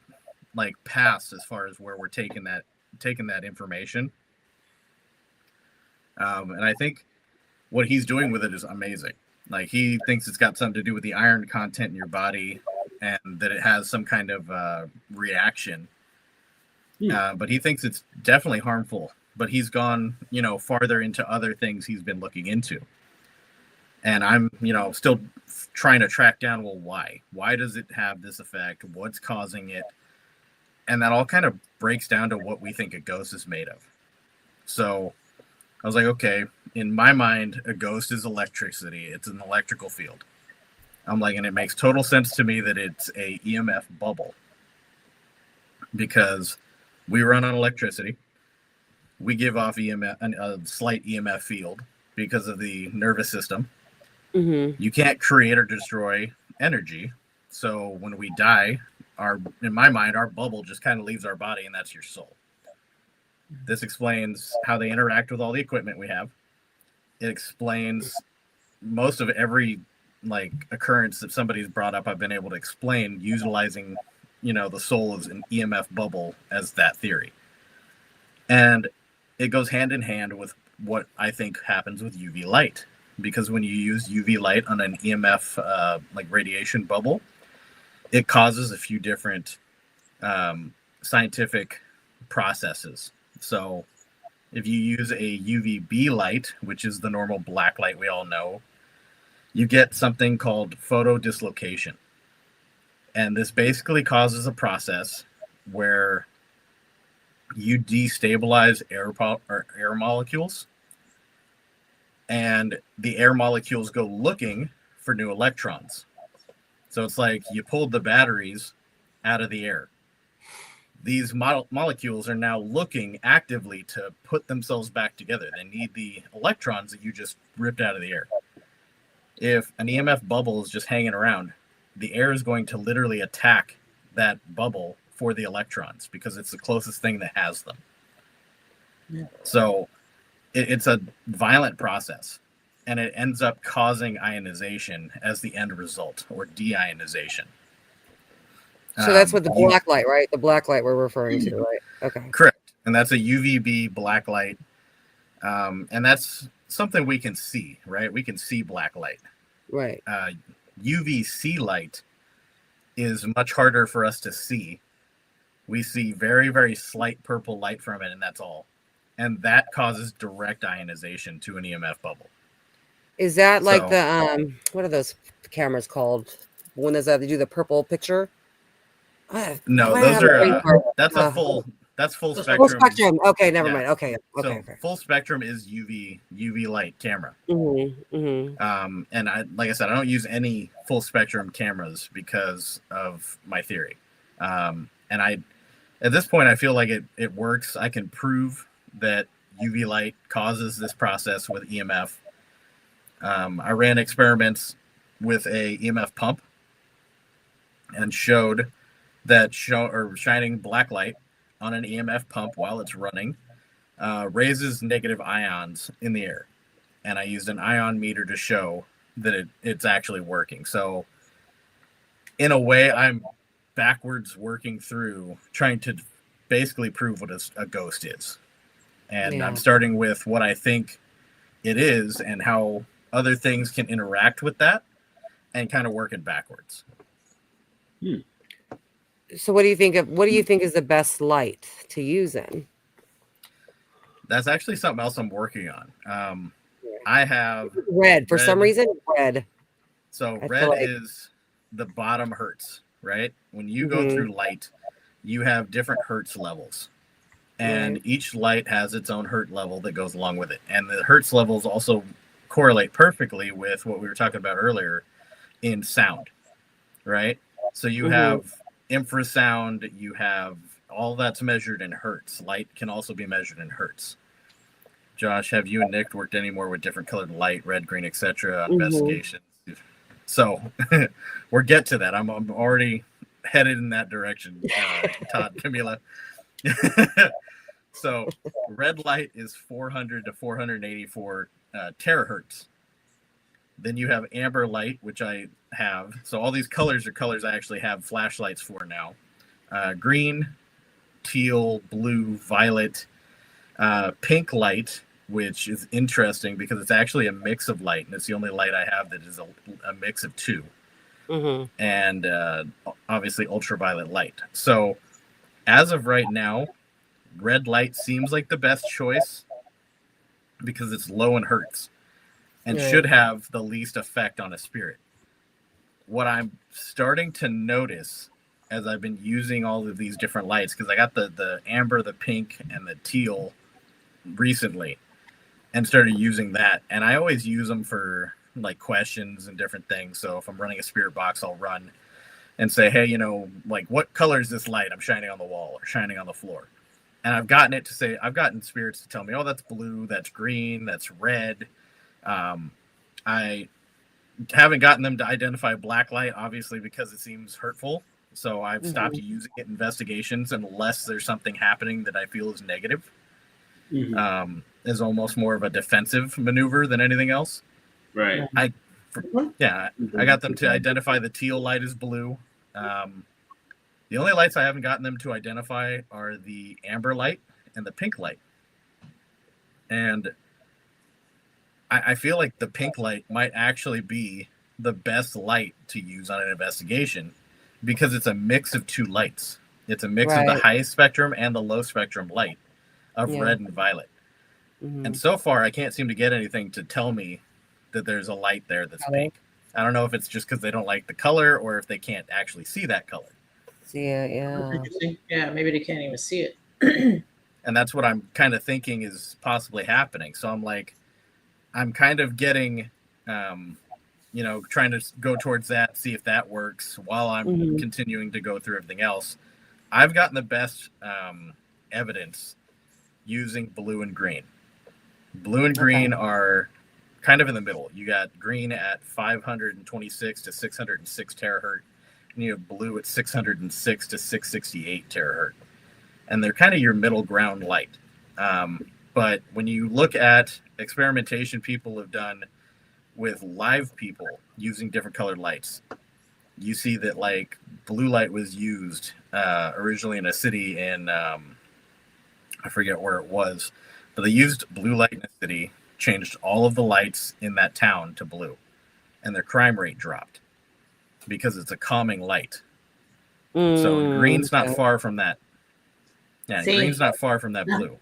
like paths as far as where we're taking that information. And I think what he's doing with it is amazing. Like he thinks it's got something to do with the iron content in your body and that it has some kind of reaction. But he thinks it's definitely harmful. But he's gone, farther into other things he's been looking into. And I'm, still trying to track down, well, why? Why does it have this effect? What's causing it? And that all kind of breaks down to what we think a ghost is made of. So I was like, okay, in my mind, a ghost is electricity. It's an electrical field. I'm like, and it makes total sense to me that it's a EMF bubble. Because we run on electricity. We give off EMF, a slight EMF field because of the nervous system. You can't create or destroy energy. So when we die, in my mind, our bubble just kind of leaves our body, and that's your soul. This explains how they interact with all the equipment we have. It explains most of every occurrence that somebody's brought up. I've been able to explain utilizing, the soul as an EMF bubble as that theory. And it goes hand in hand with what I think happens with UV light. Because when you use UV light on an EMF radiation bubble, it causes a few different scientific processes. So if you use a UVB light, which is the normal black light we all know, you get something called photodislocation. And this basically causes a process where you destabilize air molecules, and the air molecules go looking for new electrons. So it's like you pulled the batteries out of the air. These molecules are now looking actively to put themselves back together. They need the electrons that you just ripped out of the air. If an EMF bubble is just hanging around, the air is going to literally attack that bubble for the electrons because it's the closest thing that has them. So it's a violent process, and it ends up causing ionization as the end result, or deionization. So that's what the black light, right? The black light we're referring to, right? Okay. Correct. And that's a UVB black light. And that's something we can see, right? We can see black light. Right. UVC light is much harder for us to see. We see very, very slight purple light from it, and that's all. And that causes direct ionization to an EMF bubble. Is that like the what are those cameras called? When they do the purple picture? No, those are that's full spectrum. Full spectrum. Okay, never mind. Okay. Full spectrum is UV light camera. And like I said, I don't use any full spectrum cameras because of my theory. And at this point, I feel like it works. I can prove that UV light causes this process with EMF. I ran experiments with a EMF pump and showed that shining black light on an EMF pump while it's running raises negative ions in the air. And I used an ion meter to show that it's actually working. So in a way, I'm backwards working through trying to basically prove what a ghost is. And I'm starting with what I think it is and how other things can interact with that and kind of working backwards. So what do you think is the best light to use in? That's actually something else I'm working on. I have red for some reason. Red. So I red feel like- is the bottom hertz, right? When you go through light, you have different hertz levels. And each light has its own hertz level that goes along with it. And the hertz levels also correlate perfectly with what we were talking about earlier in sound, right? So you have infrasound, you have all that's measured in hertz. Light can also be measured in hertz. Josh, have you and Nick worked any more with different colored light, red, green, etc. on investigations? So we'll get to that. I'm already headed in that direction, Todd, Camila. So red light is 400 to 484 terahertz. Then you have amber light, which I have. So all these colors are colors I actually have flashlights for now. Green, teal, blue, violet, pink light, which is interesting because it's actually a mix of light, and it's the only light I have that is a mix of two. And obviously ultraviolet light. So as of right now, red light seems like the best choice because it's low in hertz and should have the least effect on a spirit. What I'm starting to notice as I've been using all of these different lights, because I got the amber, the pink, and the teal recently and started using that. And I always use them for like questions and different things. So if I'm running a spirit box, I'll run and say, hey, like what color is this light I'm shining on the wall or shining on the floor? And I've gotten spirits to tell me, oh, that's blue, that's green, that's red. I haven't gotten them to identify black light, obviously, because it seems hurtful. So I've stopped using it in investigations unless there's something happening that I feel is negative. Is almost more of a defensive maneuver than anything else. Right. I got them to identify the teal light as blue. The only lights I haven't gotten them to identify are the amber light and the pink light. And I feel like the pink light might actually be the best light to use on an investigation because it's a mix of two lights. It's a mix of the high spectrum and the low spectrum light of red and violet. And so far, I can't seem to get anything to tell me that there's a light there that's pink. I don't know if it's just because they don't like the color or if they can't actually see that color. See it, yeah, maybe they can't even see it. And that's what I'm kind of thinking is possibly happening. So I'm like, I'm kind of getting, trying to go towards that, see if that works while I'm continuing to go through everything else. I've gotten the best evidence using blue and green. Blue and green are kind of in the middle. You got green at 526 to 606 terahertz, and you have blue at 606 to 668 terahertz. And they're kind of your middle ground light. But when you look at experimentation people have done with live people using different colored lights, you see that like blue light was used originally in a city in, I forget where it was, but they used blue light in a city, changed all of the lights in that town to blue, and their crime rate dropped because it's a calming light. So green's not far from that. Yeah, green's not far from that blue.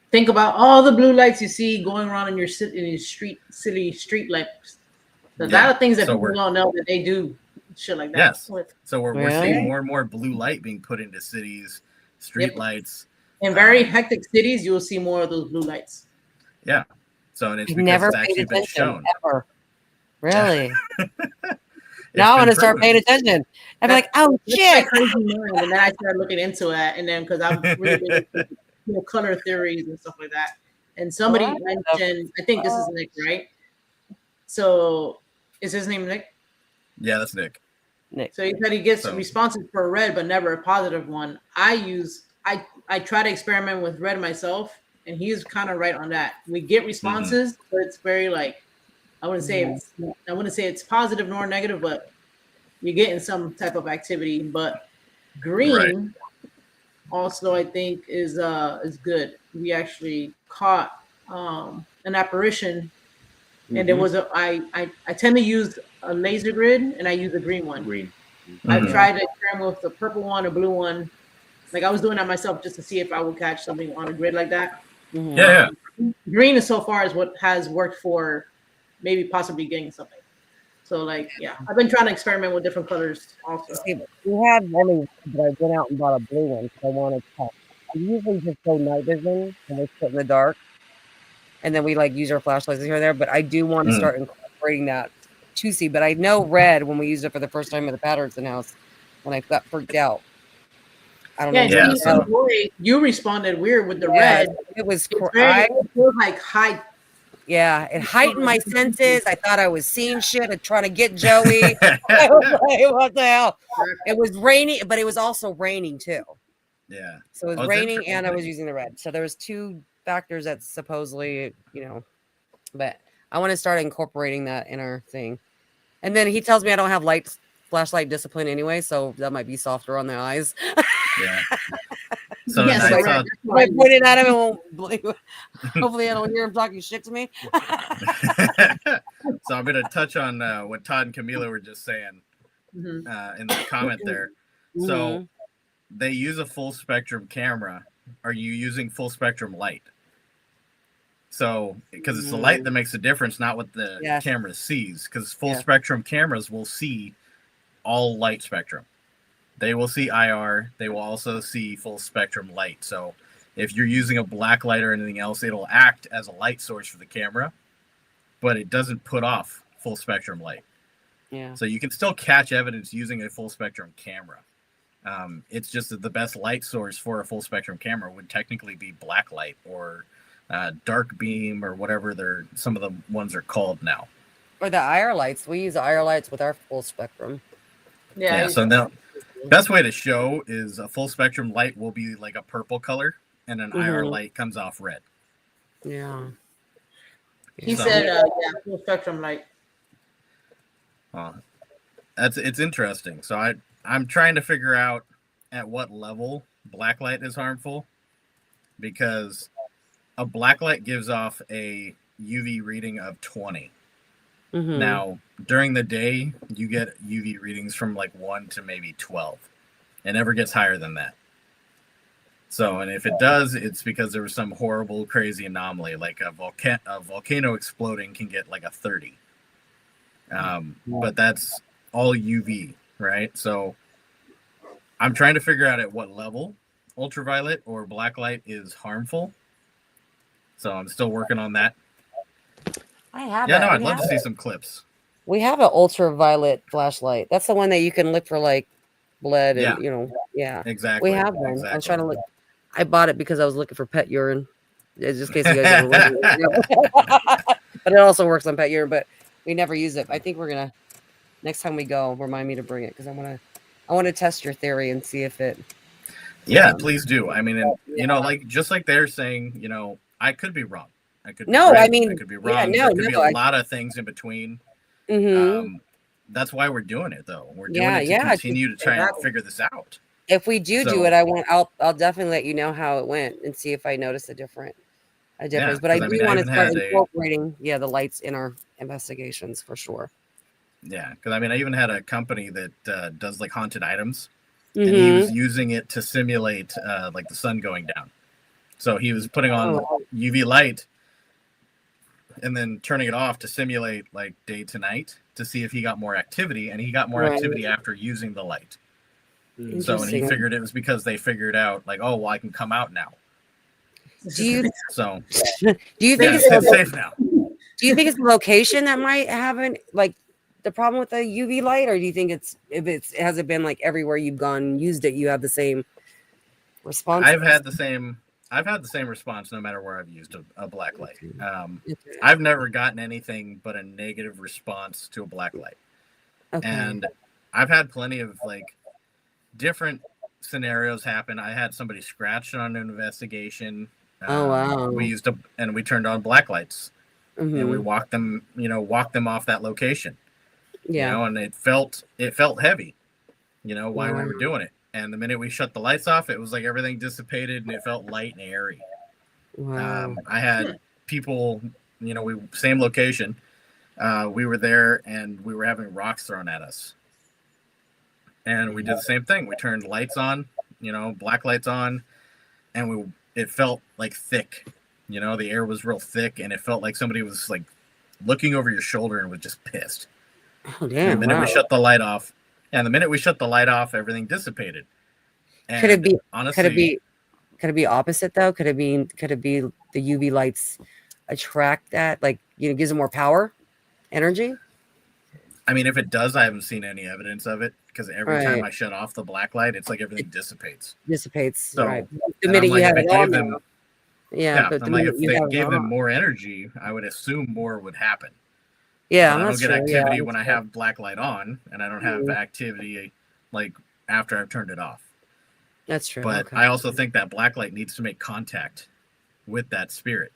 Think about all the blue lights you see going around in your city street lights. There's a lot of things that people don't know that they do shit like that. Yes. So we're seeing more and more blue light being put into cities, street lights. In very hectic cities, you will see more of those blue lights. Yeah. So and it's I've because never it's paid actually been attention shown. ever. Really? Now I want to start paying attention. I'm like, oh shit! Crazy mind. And then I started looking into it, and then because I'm really into color theories and stuff like that. And somebody mentioned, I think this is Nick, right? So is his name Nick? Yeah, that's Nick. So he said he gets responses for red, but never a positive one. I try to experiment with red myself, and he's kind of right on that. We get responses, but it's very like I wouldn't say it's positive nor negative, but you're getting some type of activity. But green also I think is good. We actually caught an apparition, and there was I tend to use a laser grid, and I use a green one. I've tried to experiment with the purple one or blue one. Like I was doing that myself just to see if I would catch something on a grid like that. Green is so far is what has worked for maybe possibly getting something. So like, yeah, I've been trying to experiment with different colors also. See, we had one, but I went out and bought a blue one because I wanted to. I usually just go night vision and we sit in the dark, and then we like use our flashlights here and there. But I do want to start incorporating that 𝗟𝗂𝗧𝘂𝗧. But I know red when we used it for the first time at the Patterson house when I got freaked out. I don't know. Yeah, you responded weird with the red. It was it feels like high. Yeah, it heightened my senses. I thought I was seeing shit and trying to get Joey. I was like, what the hell? It was raining, but it was also raining too. Yeah. So it was raining and I was using the red. So there was two factors that supposedly, but I want to start incorporating that in our thing. And then he tells me I don't have flashlight discipline anyway, so that might be softer on the eyes. Yeah. So yes, I pointed at him and won't believe. Hopefully, I don't hear him talking shit to me. So I'm going to touch on what Todd and Camila were just saying in the comment there. So they use a full spectrum camera. Are you using full spectrum light? So, because it's the light that makes the difference, not what the camera sees. Because full spectrum cameras will see all light spectrum. They will see IR. They will also see full spectrum light. So if you're using a black light or anything else, it'll act as a light source for the camera, but it doesn't put off full spectrum light. Yeah. So you can still catch evidence using a full spectrum camera. It's just that the best light source for a full spectrum camera would technically be black light or dark beam or whatever some of the ones are called now. Or the IR lights. We use IR lights with our full spectrum. Yeah. So now, best way to show is a full spectrum light will be like a purple color, and an IR light comes off red. Yeah. He said, full spectrum light. It's interesting. So I'm trying to figure out at what level black light is harmful, because a black light gives off a UV reading of 20. Now, during the day, you get UV readings from like 1 to maybe 12. It never gets higher than that. So, and if it does, it's because there was some horrible, crazy anomaly, like a volcano exploding can get like a 30. But that's all UV, right? So I'm trying to figure out at what level ultraviolet or black light is harmful. So I'm still working on that. I'd love to see some clips. We have an ultraviolet flashlight. That's the one that you can look for like blood and Exactly. We have one. Exactly. I was trying to look. I bought it because I was looking for pet urine. It's just in case you guys ever but it also works on pet urine, but we never use it. I think we're gonna next time we go, remind me to bring it because I wanna test your theory and see if it please do. I mean, and, just like they're saying, I could be wrong. I could be wrong. There could be a lot of things in between. That's why we're doing it, though. We're doing it to continue to try and figure this out. If we do it, I'll definitely let you know how it went and see if I notice a difference. But I do want to start incorporating the lights in our investigations for sure. Yeah, because I even had a company that does like haunted items, and he was using it to simulate like the sun going down. So he was putting on UV light and then turning it off to simulate like day to night to see if he got more activity, and he got more activity after using the light. So, and he figured it was because they figured out like, oh, well, I can come out now. Do you think it's safe now? Do you think it's the location that might have the problem with the UV light, or do you think has it been like everywhere you've gone and used it, you have the same response? I've had the same response no matter where I've used a black light. I've never gotten anything but a negative response to a black light. And I've had plenty of like different scenarios happen. I had somebody scratched on an investigation. We turned on black lights and we walked them off that location. And it felt heavy, while we were doing it. And the minute we shut the lights off, it was like everything dissipated and it felt light and airy. Wow. I had people, same location. We were there and we were having rocks thrown at us. And we did the same thing. We turned lights on, black lights on, and it felt like thick. The air was real thick, and it felt like somebody was like looking over your shoulder and was just pissed. Oh And the damn! minute Wow. we shut the light off, everything dissipated. And Could it be? honestly, Could it be opposite though? Could it be the UV lights attract that? Like, gives them more power, energy. I mean, if it does, I haven't seen any evidence of it because every time Right. I shut off the black light, it's like everything dissipates. Dissipates. So, Right. The and minute I'm like, you have if it it gave on, them, though. Yeah. But the I'm like, minute if you they have it gave them on. more energy, I would assume more would happen. Yeah, But I don't that's get true. activity Yeah, when I have black light on, and I don't have Mhm. activity like after I've turned it off. that's true. But Okay. I also think that black light needs to make contact with that spirit.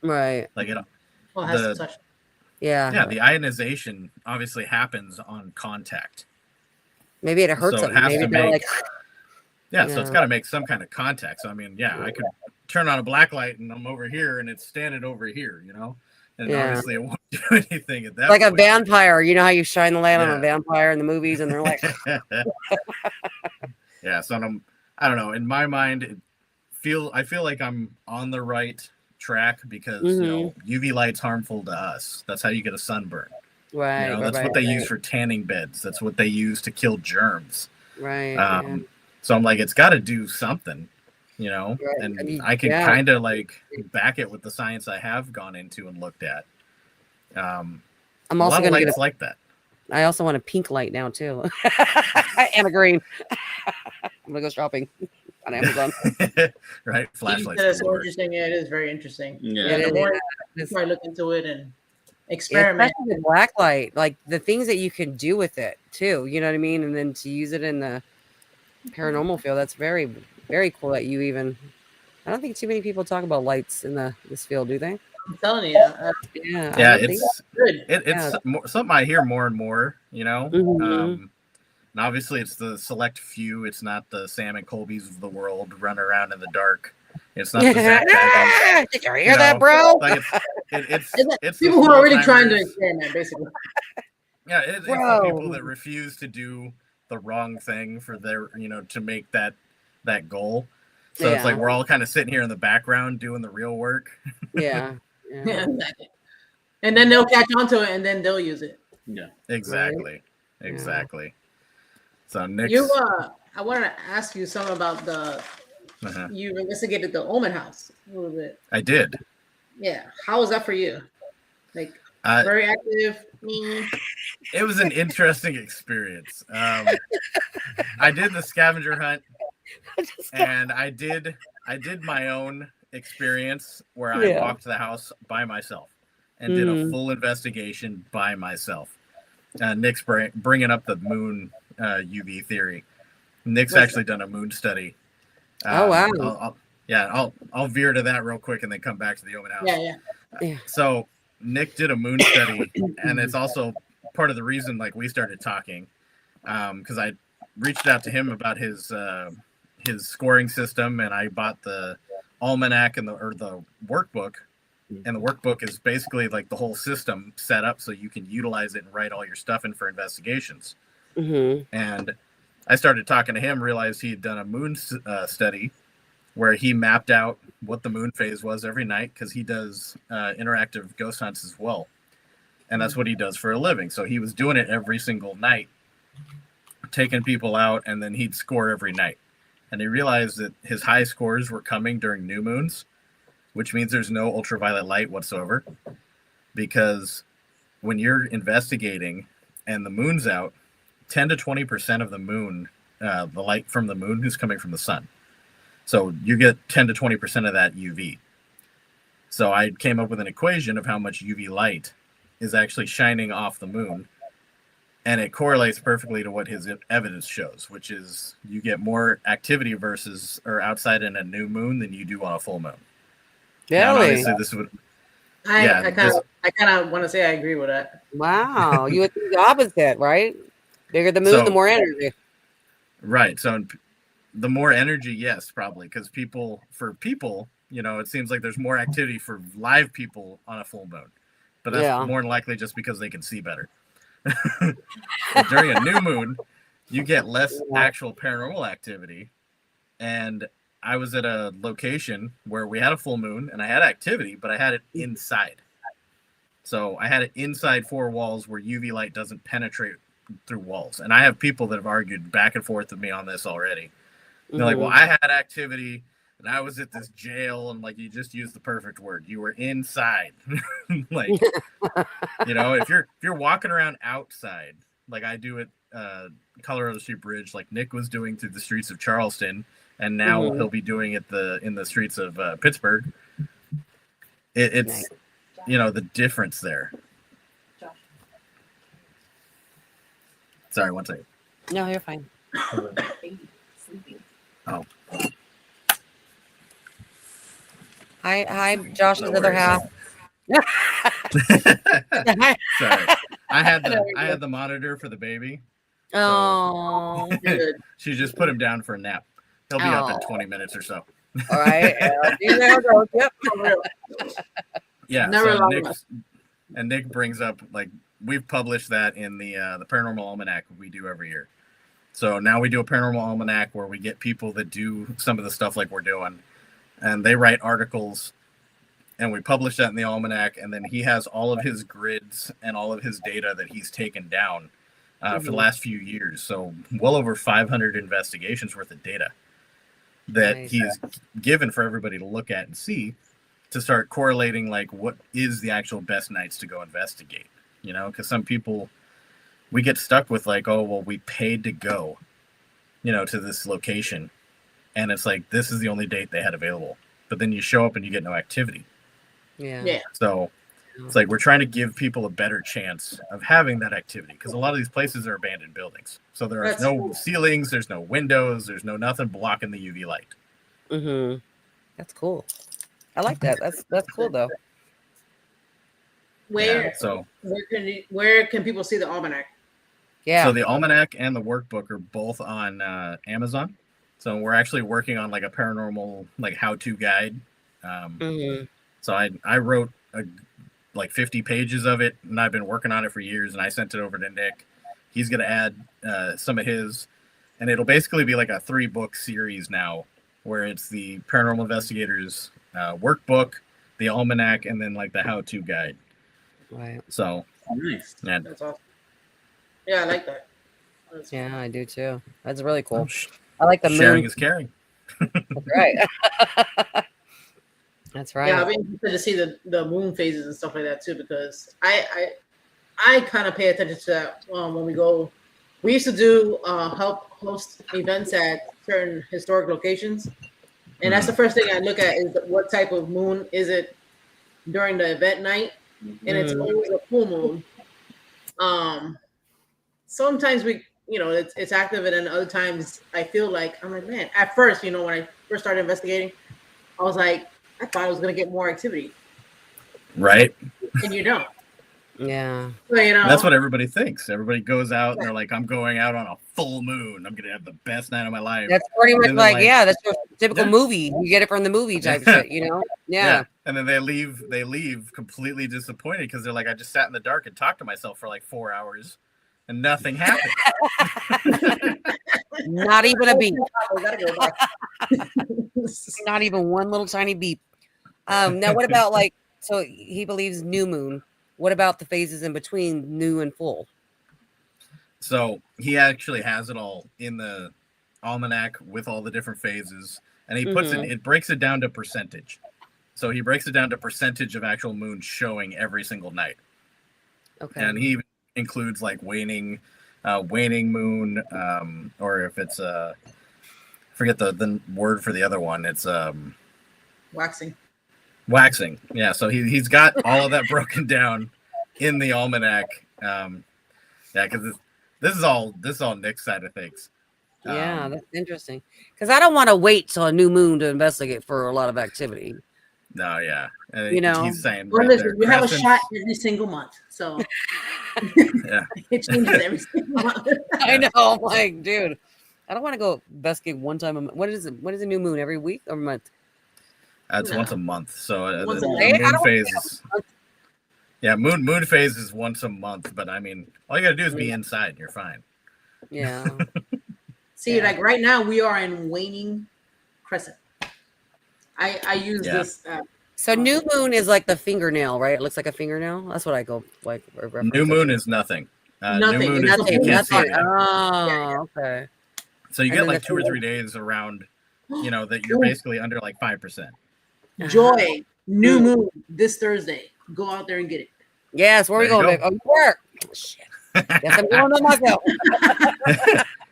Right. Like it, Oh, it has the to touch. Yeah. the ionization obviously happens on contact. Maybe it hurts So it them. has Maybe to they're make like, so it's Yeah. got to make some kind of contact. So I mean, yeah, I could turn on a black light and I'm over here and it's standing over here, and Yeah. obviously it won't do anything at that like a point. vampire. You know how you shine the light on a Yeah. vampire in the movies, and they're like, Yeah, so I don't know. In my mind, I feel like I'm on the right track because UV light's harmful to us. That's how you get a sunburn. right. That's right, what they right, use for tanning beds. That's what they use to kill germs. Right. So I'm like, it's got to do something, Right. and I mean, I can yeah. kind of like back it with the science I have gone into and looked at. I'm A lot also of going to get lights like that. I also want a pink light now too, and a green. I'm gonna go shopping on Amazon. Right, You flashlights. said it's so galore. interesting. Yeah, it is very interesting. Yeah. And It the more is. you try to look into it and experiment. Especially the black light, like the things that you can do with it too. You know what I mean? And then to use it in the paranormal field, that's very, very cool. That you even. I don't think too many people talk about lights in this field, do they? I'm telling you, Yeah. Yeah, I would think it's good. it's something I hear more and more. Mhm. And obviously it's the select few. It's not the Sam and Colby's of the world running around in the dark. It's not the Zach Baggins. Did you hear that, bro? Like it's the People who are really small-timers. trying to experiment, basically. Yeah, it's the Bro. people that refuse to do the wrong thing for their, to make that goal. So it's like we're all kind of sitting here in the background doing the real work. Yeah. Yeah, exactly. And then they'll catch on to it, and then they'll use it. Yeah. Exactly. Exactly. So Nick's, I wanted to ask you something about you investigated the Omen house a little bit. I did. Yeah. How was that for you? Like, very active. It was an interesting experience. I did the scavenger hunt, and I did my own experience where I walked the house by myself and did a full investigation by myself. Nick's bringing up the moon UV theory. Nick's actually done a moon study. Oh wow! I'll veer to that real quick and then come back to the Omen house. Yeah. So Nick did a moon study, and it's also part of the reason like we started talking, because I reached out to him about his scoring system, and I bought the almanac and the workbook, and the workbook is basically like the whole system set up so you can utilize it and write all your stuff in for investigations. And I started talking to him, realized he had done a moon study where he mapped out what the moon phase was every night, because he does interactive ghost hunts as well. And that's what he does for a living. So he was doing it every single night, taking people out, and then he'd score every night. And he realized that his high scores were coming during new moons, which means there's no ultraviolet light whatsoever. Because when you're investigating and the moon's out, 10 to 20% of the moon, the light from the moon is coming from the sun. So you get 10 to 20% of that UV. So I came up with an equation of how much UV light is actually shining off the moon. And it correlates perfectly to what his evidence shows, which is you get more activity outside in a new moon than you do on a full moon. Now, Really? obviously, this would. I kind of want to say I agree with that. Wow, you would think the opposite, right? Bigger the moon, So- the more energy. Right. So the more energy, yes, probably, because for people, it seems like there's more activity for live people on a full moon, but that's more than likely just because they can see better. During a new moon, you get less actual paranormal activity. And I was at a location where we had a full moon and I had activity, but I had it inside. So I had it inside 4 walls where UV light doesn't penetrate through walls. And I have people that have argued back and forth with me on this already. They're like, well, I had activity and I was at this jail, and like, you just used the perfect word. You were inside. Like, you know, if you're walking around outside, like I do at Colorado Street Bridge, like Nick was doing through the streets of Charleston, and now he'll be doing it in the streets of Pittsburgh. It's you know, the difference there. Sorry, one second. No, you're fine. Oh. Hi, Josh's other half. Sorry, I had the monitor for the baby. Oh, She just put him down for a nap. He'll be up in 20 minutes or so. all right. Yep. Yeah. Never So Nick brings up, like, we've published that in the Paranormal Almanac we do every year. So now we do a Paranormal Almanac where we get people that do some of the stuff like we're doing, and they write articles, and we publish that in the Almanac, and then he has all of his grids and all of his data that he's taken down for the last few years. So well over 500 investigations worth of data that he's given for everybody to look at and see, to start correlating, like, what is the actual best nights to go investigate, you know? Because some people, we get stuck with, like, oh, well, we paid to go, you know, to this location, and it's like, this is the only date they had available. But then you show up and you get no activity. Yeah. So it's like, we're trying to give people a better chance of having that activity, because a lot of these places are abandoned buildings. So there are no ceilings, there's no windows, there's no nothing blocking the UV light. That's cool. I like that. That's cool though. Where can people see the almanac? Yeah. So the almanac and the workbook are both on Amazon. So we're actually working on like a paranormal, like, how-to guide. So I wrote like 50 pages of it, and I've been working on it for years, and I sent it over to Nick. He's going to add some of his, and it'll basically be like a 3-book series now, where it's the Paranormal Investigators workbook, the almanac, and then like the how-to guide. Right. So nice. Yeah. That's awesome. Yeah, I like that. Yeah, I do too. That's really cool. I like the sharing moon. is caring. That's right. That's right. Yeah, I've been interested to see the moon phases and stuff like that too, because I kind of pay attention to that when we go. We used to do help host events at certain historic locations, and that's the first thing I look at is what type of moon is it during the event night, and it's always a full moon. Sometimes it's active, and then other times I feel like, I'm like, man, at first, when I first started investigating, I was like, I thought I was going to get more activity. Right. And you don't. Yeah. So, that's what everybody thinks. Everybody goes out and they're like, I'm going out on a full moon. I'm going to have the best night of my life. That's pretty much like, that's your typical movie. You get it from the movie type shit, Yeah. And then they leave completely disappointed because they're like, I just sat in the dark and talked to myself for like 4 hours and nothing happened. Not even a beep. Not even one little tiny beep. Now, what about so he believes new moon. What about the phases in between new and full? So he actually has it all in the almanac with all the different phases, and he puts it breaks it down to percentage. So he breaks it down to percentage of actual moon showing every single night. Okay. And he includes like waning moon, or if it's forget the word for the other one. It's waxing. Yeah. So he's got all of that broken down in the almanac. Because this is all Nick's side of things. Yeah, that's interesting. Because I don't want to wait till a new moon to investigate for a lot of activity. No, yeah. He's saying, well, listen, we have a shot every single month, so yeah, it changes every single month. I know, I'm like, dude, I don't want to go investigate one time a month. What is it? What is a new moon? Every week or month? That's once a month. So Once the a day? moon phase. Yeah, moon phase is once a month, but I mean, all you gotta do is be inside. You're fine. Yeah. See, like right now, we are in waning crescent. I use this So new moon is like the fingernail, right? It looks like a fingernail. That's what I go like. New moon is nothing. Nothing. New moon is Nothing, you can't see Nothing. anything. Oh, okay. So you And get then like the 2 or finger- 3 days around, that you're basically under like 5%. Joy, new moon this Thursday. Go out there and get it. Yes, where are we There you going, go. babe? Oh, work. Shit. Yes, I'm going to myself.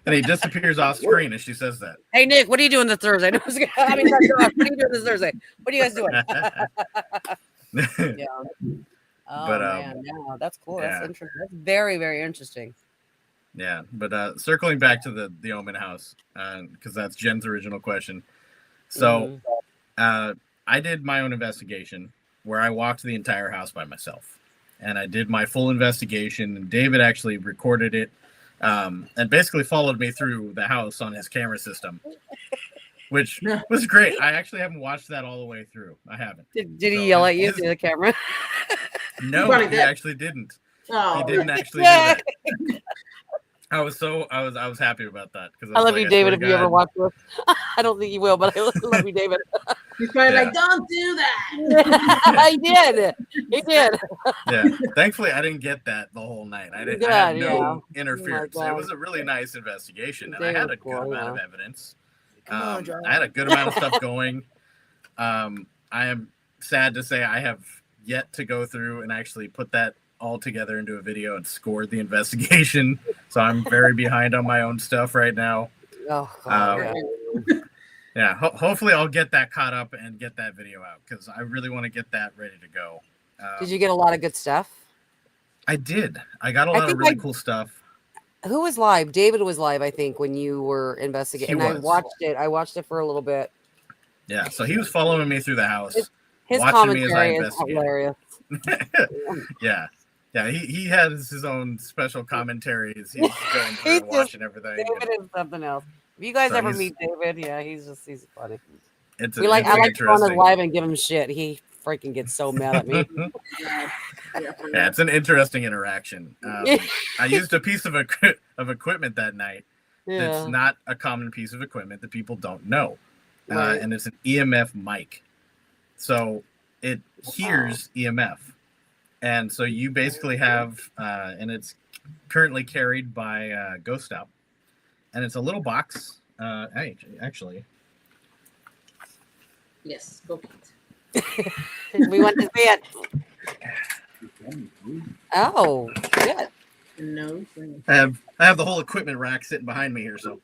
And he disappears off screen as she says that. Hey, Nick, what are you doing this Thursday? No, I mean, not Josh, what are you doing this Thursday? What are you guys doing? Yeah. Oh, But, man, yeah, that's cool. yeah. That's interesting. That's very, very interesting. Yeah, but circling back to the Omen house, because that's Jen's original question. So I did my own investigation where I walked the entire house by myself. And I did my full investigation, and David actually recorded it and basically followed me through the house on his camera system, which was great. I actually haven't watched that all the way through. I haven't. Did he yell at you through the camera? No, probably he did. actually didn't. Oh, He didn't actually Yeah. do that. I was happy about that because I love you, David, if you ever watch this. I don't think you will, but I love you, David. he's probably Yeah. like, don't do that. He did. He did. Yeah, thankfully I didn't get that the whole night. I had Good, no yeah. interference. Oh my it God. was a really nice investigation, and I Damn had a good cool, amount of yeah. evidence. Come on, John. I had a good amount of stuff going. I am sad to say I have yet to go through and actually put that all together into a video and scored the investigation. So I'm very behind on my own stuff right now. Oh, God, yeah. Yeah, hopefully I'll get that caught up and get that video out because I really want to get that ready to go. Did you get a lot of good stuff? I did. I got a lot of think really cool stuff. Who was live? David was live, I think, when you were investigating. He And I was. watched it. I watched it for a little bit. Yeah, so he was following me through the house, His watching me as I commentary is investigated. hilarious. Yeah. Yeah, he has his own special commentaries. He's going through He's and watching everything. David is something else. If you guys So ever he's- meet David, yeah, he's funny. It's I like to go on his interesting. live and give him shit. He freaking gets so mad at me. Yeah, it's an interesting interaction. I used a piece of equipment that night. Yeah. That's not a common piece of equipment that people don't know, Right. and it's an EMF mic. So it hears EMF, and so you basically have, and it's currently carried by 𝗏𝗏𝗽𝗀𝗃, and it's a little box. Actually, Yes, go Pete. We want to see it. Oh, good. No. I have the whole equipment rack sitting behind me here, so.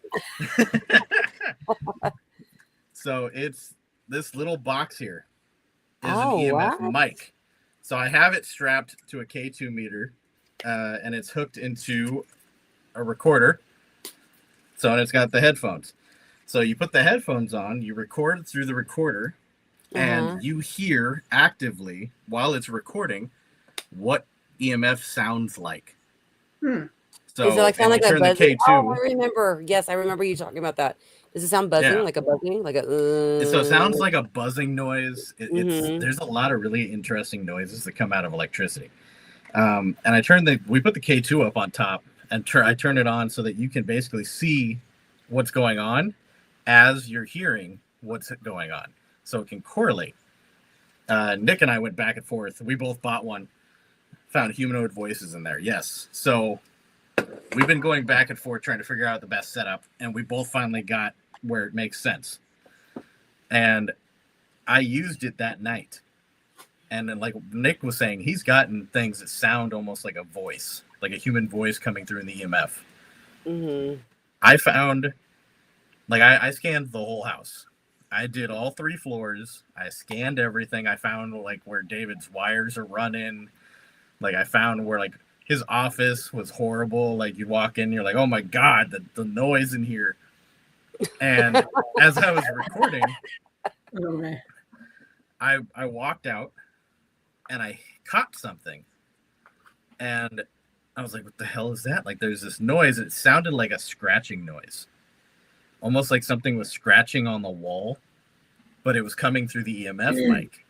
So it's this little box here is Oh, an EMF wow. mic. So I have it strapped to a K2 meter, and it's hooked into a recorder. So it's got the headphones. So you put the headphones on, you record through the recorder, and you hear actively while it's recording what EMF sounds like. Hmm. So Does it like sound and like you a turn the buzzing? K2. Oh, I remember. Yes, I remember you talking about that. Does it sound buzzing? Yeah. Like a buzzing? Like a So it sounds like a buzzing noise. Mhm. There's a lot of really interesting noises that come out of electricity. And we put the K2 up on top, and I turn it on so that you can basically see what's going on as you're hearing what's going on, so it can correlate. Nick and I went back and forth. We both bought one, found humanoid voices in there. Yes, so we've been going back and forth trying to figure out the best setup, and we both finally got where it makes sense. And I used it that night, and then, like Nick was saying, he's gotten things that sound almost like a voice, like a human voice coming through in the EMF. Mhm. I found, like, I scanned the whole house. I did all 3 floors. I scanned everything. I found, like, where David's wires are running. Like, I found where, like, his office was horrible. Like, you walk in, you're like, oh my God, the noise in here. And as I was recording, Okay. I walked out and I caught something. And I was like, what the hell is that? Like, there's this noise. It sounded like a scratching noise. Almost like something was scratching on the wall, but it was coming through the EMF mic.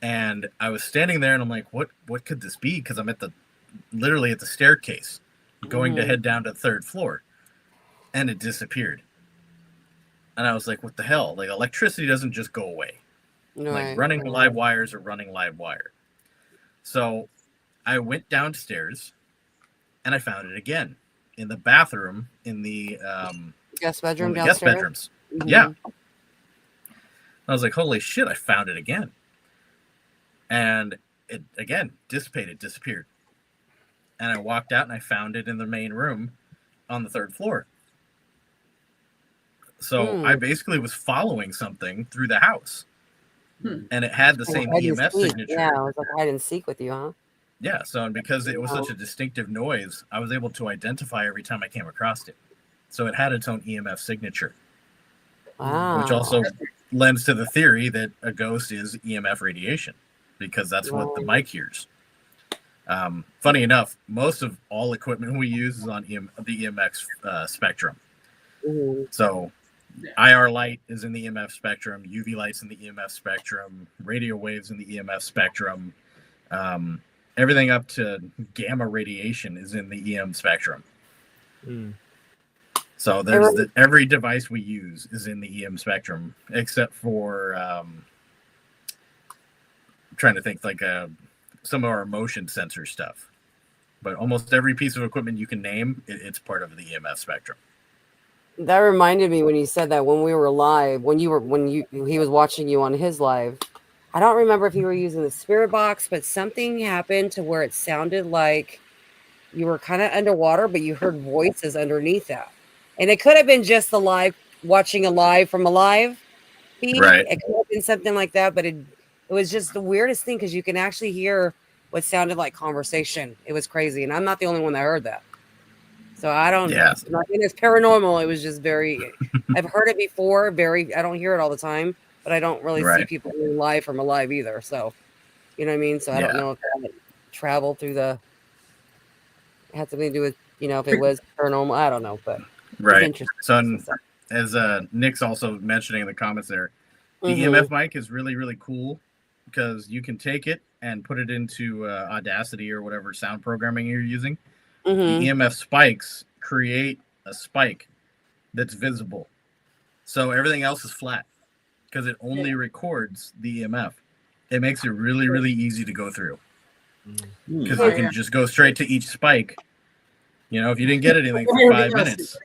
And I was standing there and I'm like, what could this be? Because I'm literally at the staircase going to head down to the 3rd floor. And it disappeared. And I was like, what the hell? Like, electricity doesn't just go away. Right. like running live wires or running live wire. So I went downstairs and I found it again in the bathroom in the Guest one bedroom of the guest downstairs. bedrooms. Mhm. Yeah. I was like, holy shit, I found it again. And it again disappeared. And I walked out and I found it in the main room on the 3rd floor. So I basically was following something through the house. And it had the same EMF signature. Yeah, it was like hide and seek with you, huh? Yeah, so because it was such a distinctive noise, I was able to identify every time I came across it. So it had its own EMF signature. Wow. Which also lends to the theory that a ghost is EMF radiation, because that's what the mic hears. Funny enough, most of all equipment we use is on the EMF spectrum. So IR light is in the EMF spectrum, UV light's in the EMF spectrum, radio waves in the EMF spectrum. Everything up to gamma radiation is in the EM spectrum. So there's every device we use is in the EM spectrum, except for I'm trying to think, like some of our motion sensor stuff. But almost every piece of equipment you can name, it's part of the EMF spectrum. That reminded me when you said that when we were live, he was watching you on his live. I don't remember if you were using the spirit box, but something happened to where it sounded like you were kind of underwater, but you heard voices underneath that. And it could have been just the live, watching a live from a live feed. Right. It could have been something like that, but it was just the weirdest thing because you can actually hear what sounded like conversation. It was crazy. And I'm not the only one that heard that. So I don't know. Nothing is paranormal. It was just very, I've heard it before. I don't hear it all the time, but I don't really see people doing live from a live either. So, you know what I mean? So I don't know if that traveled through it had something to do with, if it was paranormal. I don't know, but right. So as Nick's also mentioning in the comments there, the EMF mic is really, really cool because you can take it and put it into Audacity or whatever sound programming you're using. The EMF spikes create a spike that's visible. So everything else is flat because it only records the EMF. It makes it really, really easy to go through because you can just go straight to each spike. If you didn't get anything for 5 minutes,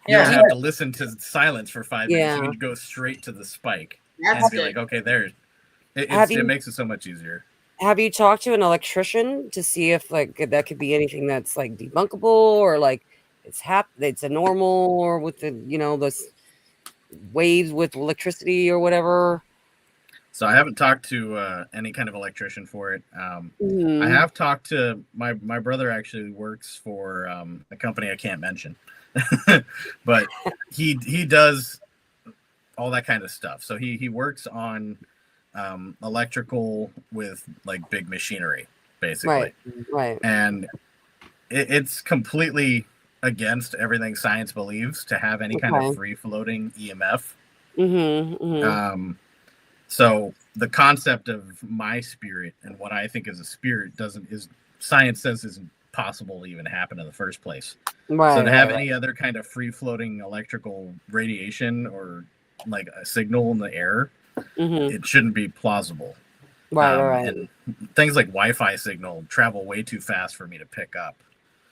you don't have to listen to silence for 5 minutes. You can go straight to the spike and be like, okay, there. It makes it so much easier. Have you talked to an electrician to see if that could be anything that's like debunkable or like it's a normal or with the those waves with electricity or whatever? So I haven't talked to any kind of electrician for it. I have talked to my brother. Actually works for a company I can't mention, but he does all that kind of stuff. So he works on electrical with like big machinery, basically. Right. And it's completely against everything science believes to have any kind of free floating EMF. So the concept of my spirit and what I think is a spirit science says isn't possible to even happen in the first place. Right. So to have any other kind of free floating electrical radiation or like a signal in the air, it shouldn't be plausible. Right. And things like Wi-Fi signal travel way too fast for me to pick up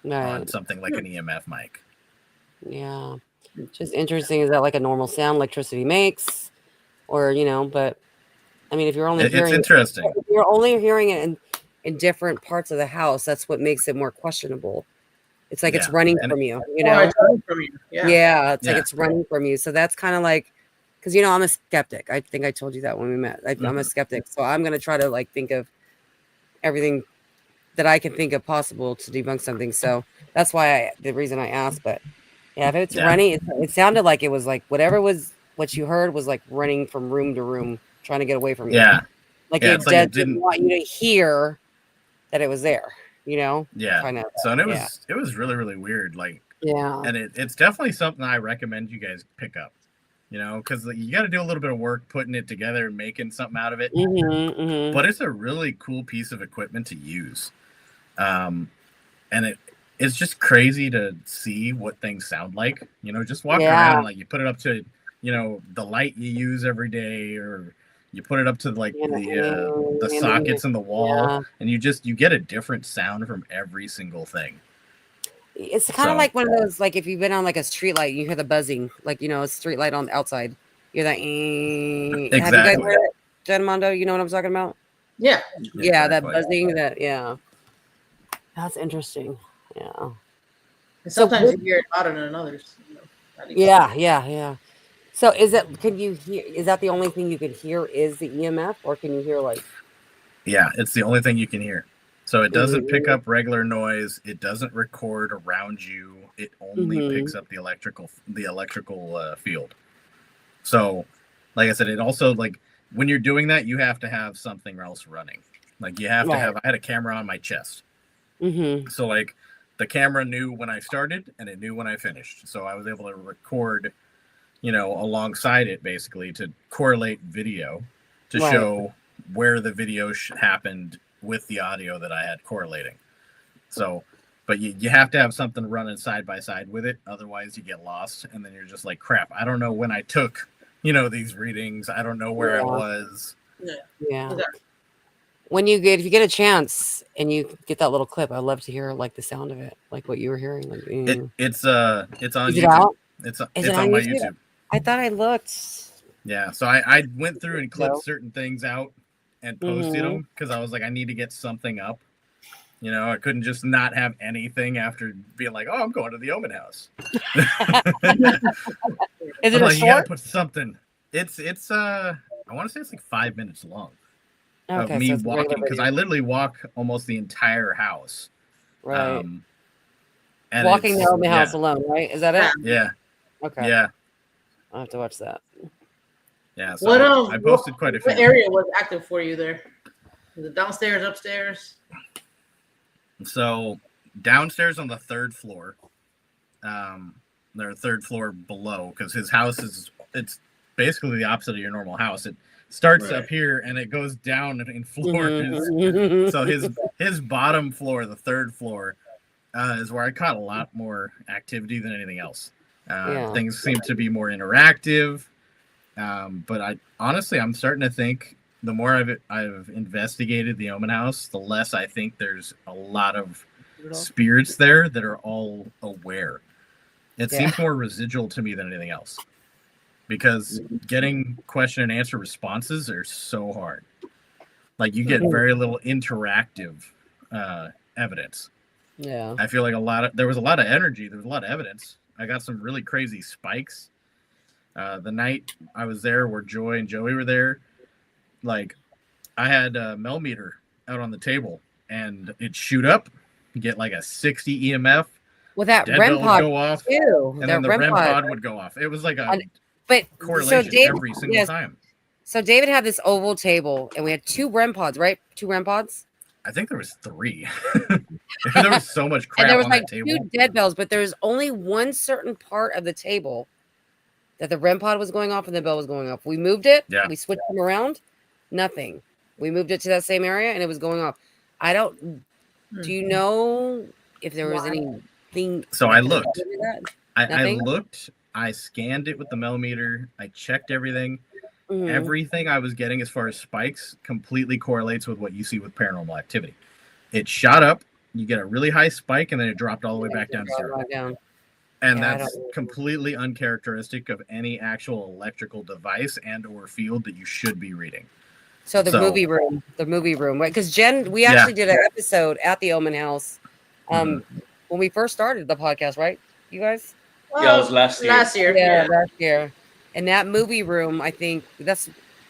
on something like an EMF mic. Yeah. Just interesting. Is that like a normal sound electricity makes? Or, but I mean, if you're only hearing interesting. If you're only hearing it in different parts of the house, that's what makes it more questionable. It's like it's running from you, It's running from you. Like it's running from you. So that's kind of like, because I'm a skeptic. I think I told you that when we met. I'm a skeptic, so I'm gonna try to like think of everything that I can think of possible to debunk something. So that's why the reason I asked. But if it's running, it sounded like it was like what you heard was like running from room to room, trying to get away from you. Like it didn't want you to hear that it was there. Kind of. So and it was really, really weird. Like and it's definitely something I recommend you guys pick up. Because you got to do a little bit of work putting it together and making something out of it. But it's a really cool piece of equipment to use. And it's just crazy to see what things sound like. Just walking around, like you put it up to, the light you use every day or, You put it up to like the Yeah, sockets in the wall, yeah. and you get a different sound from every single thing. It's kind of So- like one of those, like if you've been on like a street light, you hear the buzzing, like a street light on the outside. You're that. Have you guys Exactly. heard it, Jen Mondo? You know what I'm talking about? Yeah. Yeah, that Exactly. buzzing. That's interesting. Yeah. And So sometimes good- you hear it louder than others. Yeah. So can you hear, is that the only thing you can hear is the EMF, or can you hear like? Yeah, it's the only thing you can hear. So it doesn't pick Mhm. up regular noise. It doesn't record around you. It only Mhm. picks up the electrical field. So, like I said, it also, like, when you're doing that, you have to have something else running. Like, you have to Right. have. I had a camera on my chest, Mm-hmm. so like the camera knew when I started and it knew when I finished. So I was able to record, alongside it, basically to correlate video to Right. show where the video happened with the audio that I had correlating. So, but you have to have something running side by side with it. Otherwise you get lost. And then you're just like, crap, I don't know when I took, these readings. I don't know where I Yeah. was. Yeah. Exactly. If you get a chance and you get that little clip, I'd love to hear like the sound of it, like what you were hearing. Like, It's on Is YouTube. it out? It's Is it on on my YouTube? YouTube. I thought I looked. Yeah. So I went through and clipped No. certain things out and posted them because I was like, I need to get something up. I couldn't just not have anything after being like, oh, I'm going to the Omen house. Is it I'm a like, you gotta short? put something. It's I want to say it's like 5 minutes long of Okay, me so it's a regular walking, because video. I literally walk almost the entire house. Right. And Walking it's- the Omen house yeah, alone, right? Is that it? yeah, Okay. yeah, I'll have to watch that. yeah. So I posted quite a few. What area was active for you there? Was it downstairs, upstairs? So downstairs on the third floor, their third floor below, because his house it's basically the opposite of your normal house. It starts Right. up here and it goes down in floors. Mhm. So his bottom floor, the third floor, is where I caught a lot more activity than anything else. Yeah. Things seem to be more interactive. But I'm starting to think the more I've investigated the Omen house, the less I think there's a lot of spirits there that are all aware. It Yeah. seems more residual to me than anything else, because getting question and answer responses are so hard. Like, you get very little interactive evidence. Yeah. I feel like there was a lot of energy. There was a lot of evidence. I got some really crazy spikes. The night I was there, where Joy and Joey were there, like, I had a millimeter out on the table, and it shoot up. You get like a 60 EMF. Well, that Dead REM bell would pod go off, too. and that then the REM REM pod. pod would go off. It was like a But correlation every single yes, time. So David had this oval table, and we had 2 REM pods, right? 2 REM pods. I think there was 3. There was so much crap And there was on like that table. 2 dead bells, but there's only one certain part of the table that the REM pod was going off and the bell was going off. We moved it. Yeah. We switched them around. Nothing. We moved it to that same area and it was going off. I don't. Do you know if there was anything? So I looked. I Nothing? looked. I scanned it with the millimeter. I checked everything. Mhm. Everything I was getting as far as spikes completely correlates with what you see with paranormal activity. It shot up. You get a really high spike, and then it dropped all the way back down to zero. Right down. And Yeah, I that's don't- completely uncharacteristic of any actual electrical device and or field that you should be reading. So the movie room, right? Because Jen, we actually did an episode at the Omen House when we first started the podcast, right? You guys? Yeah, it was last year. Last year. Yeah, last year. And that movie room, I think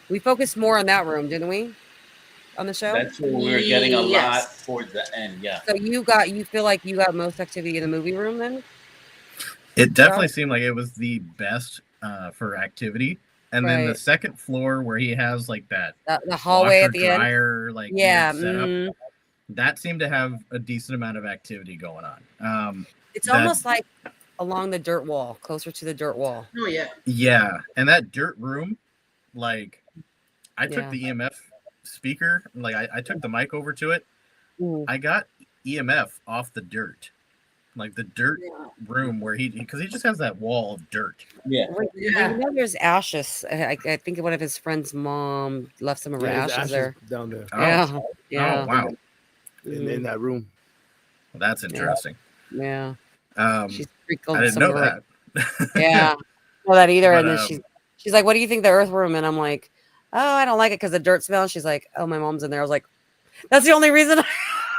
we focused more on that room, didn't we? On the show? That's where we were getting a lot Yes. towards the end. Yeah. So you feel like you got most activity in the movie room then? It definitely seemed like it was the best for activity. And then the Right. second floor, where he has like that The hallway at washer, the end. dryer, like Yeah. setup, mhm. that seemed to have a decent amount of activity going on. It's that- almost like along the dirt wall, closer to the dirt wall. Oh yeah. Yeah, and that dirt room, like, I took Yeah. the EMF speaker, like I took the mic over to it. Mm. I got EMF off the dirt. like the dirt room where because he just has that wall of dirt. Yeah. Well, you know, there's ashes. I think one of his friend's mom left some of her there's ashes there. down there Oh. Yeah. Oh wow, in that room. well, that's interesting. Yeah. I She's sprinkled didn't some know of her. that. Yeah. Know that either. But, And then she's like, "What do you think of the earth room?" And I'm like, "Oh, I don't like it because the dirt smell." And she's like, "Oh, my mom's in there." I was like, "That's the only reason."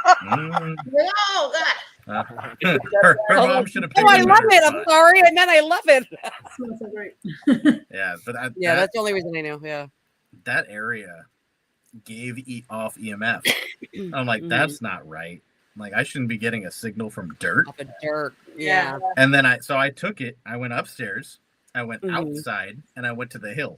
Oh God. Her mom should have. Oh, I love it. I'm sorry. I meant I love it. Smells so great. Yeah, but That's the only reason I know. Yeah. that area gave off EMF. I'm like, that's not right. Like, I shouldn't be getting a signal from dirt. Off of dirt. Yeah. And then I took it. I went upstairs. I went outside, and I went to the hill,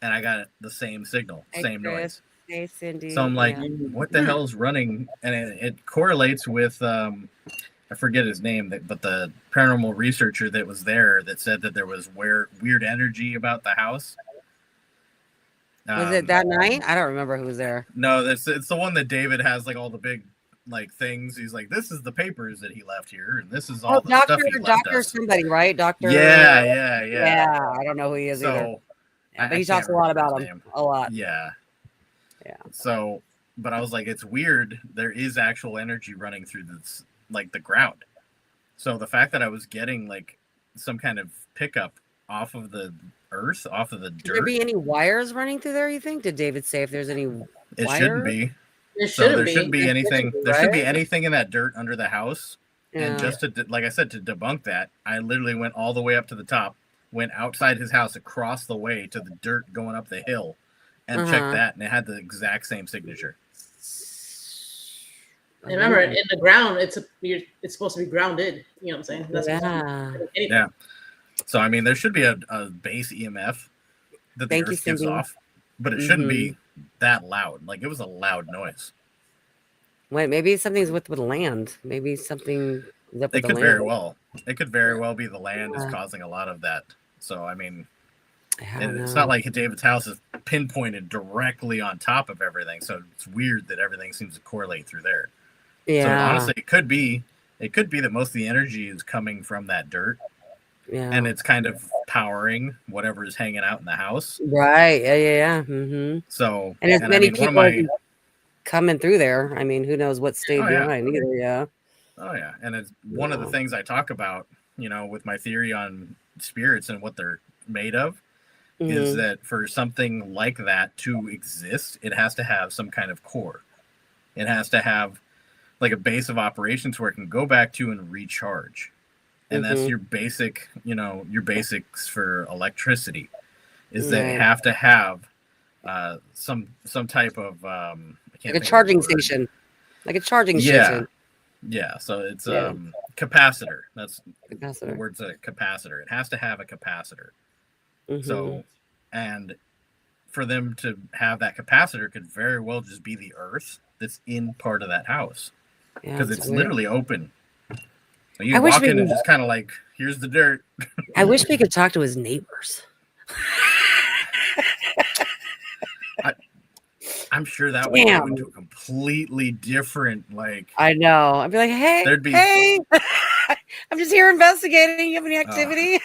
and I got the same signal, same noise. Hey, Cindy. So I'm like, what the hell's running? And it correlates with I forget his name, but the paranormal researcher that was there that said that there was weird energy about the house. Was it that night? I don't remember who was there. No, it's the one that David has like all the big like things. He's like, this is the papers that he left here, and this is all the stuff he left us. Somebody, right? Doctor. Yeah. I don't know who he is either. So, but he talks a lot about him. A lot. Yeah. Yeah. So, but I was like, it's weird. There is actual energy running through this, like the ground. So the fact that I was getting like some kind of pickup off of the earth, off of the dirt. Could there be any wires running through there, you think? Did David say if there's any It shouldn't be. There Shouldn't be be anything. There should be anything in that dirt under the house. Yeah. And just to, like I said, to debunk that, I literally went all the way up to the top, went outside his house, across the way to the dirt going up the hill, and checked that, and it had the exact same signature. And remember, in the ground, it's supposed to be grounded. You know what I'm saying? That's yeah. So I mean, there should be a base EMF that the earth gives off, but it shouldn't be that loud. Like, it was a loud noise. Wait, maybe something's with land. Maybe something. It could very well. It could very well be the land is causing a lot of that. So I mean, it's not like David's house is pinpointed directly on top of everything. So it's weird that everything seems to correlate through there. Yeah. So honestly, it could be that most of the energy is coming from that dirt. Yeah. And it's kind of powering whatever is hanging out in the house. Right. Yeah. Mm-hmm. So, and as many people coming through there, I mean, who knows what state behind either. Yeah. Oh yeah. And it's one of the things I talk about, with my theory on spirits and what they're made of, is that for something like that to exist, it has to have some kind of core. It has to have like a base of operations where it can go back to and recharge. And that's your basic, your basics for electricity, is that you have to have some type of like a charging station, station. Yeah. So it's capacitor. That's capacitor. The word's a capacitor. It has to have a capacitor. So, and for them to have that capacitor could very well just be the earth that's in part of that house, because it's literally open. You walk in and just kind of like, here's the dirt. I wish we could talk to his neighbors. I'm sure that would go into a completely different, like. I know. I'd be like, hey, I'm just here investigating. You have any activity?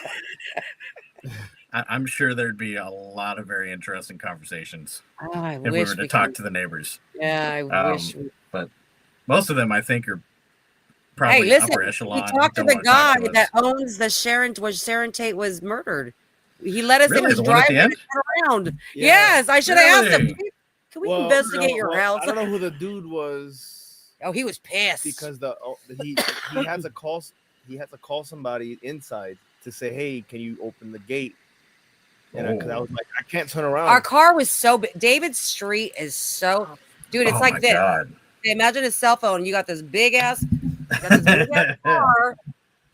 I'm sure there'd be a lot of very interesting conversations if we were to talk to the neighbors. Yeah, I wish. But most of them, I think, are probably upper echelon. We talked to the guy that owns the Sharon Tate was murdered. He let us in his driveway and turn around. Yeah. Yes, I should have asked him. Can we investigate your house? I don't know who the dude was. Oh, he was pissed because he had to call somebody inside to say, hey, can you open the gate? And I was like, I can't turn around. Our car was so big. David's street is so, dude. It's like this. God. Imagine a cell phone. You got this big ass car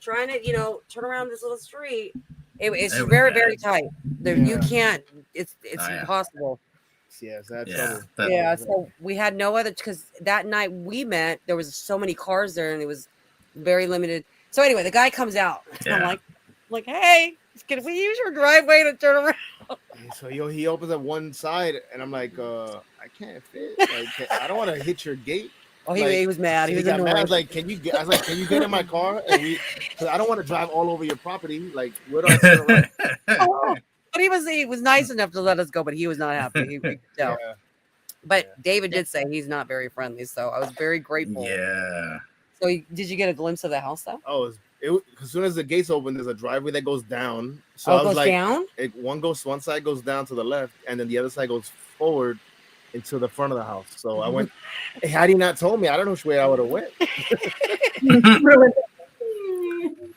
trying to, turn around this little street. It's very, very tight. You can't. It's impossible. Yes, so we had no other, because that night we met, there was so many cars there, and it was very limited. So anyway, the guy comes out. I'm like, hey, can we use your driveway to turn around? So he opens up one side, and I'm like, I can't fit. Like, I don't want to hit your gate. Oh, he was mad. He was got mad. I annoyed. was like, can you get in my car? And because I don't want to drive all over your property. Like, where do I turn around? Oh, but he was nice enough to let us go, but he was not happy. He could tell. Yeah. But David did say he's not very friendly, so I was very grateful. Yeah. So did you get a glimpse of the house though? Oh, as soon as the gates open, there's a driveway that goes down. So Oh, I it was goes like, down? one side goes down to the left, and then the other side goes forward into the front of the house. So I went. Hey, had he not told me, I don't know which way I would have went.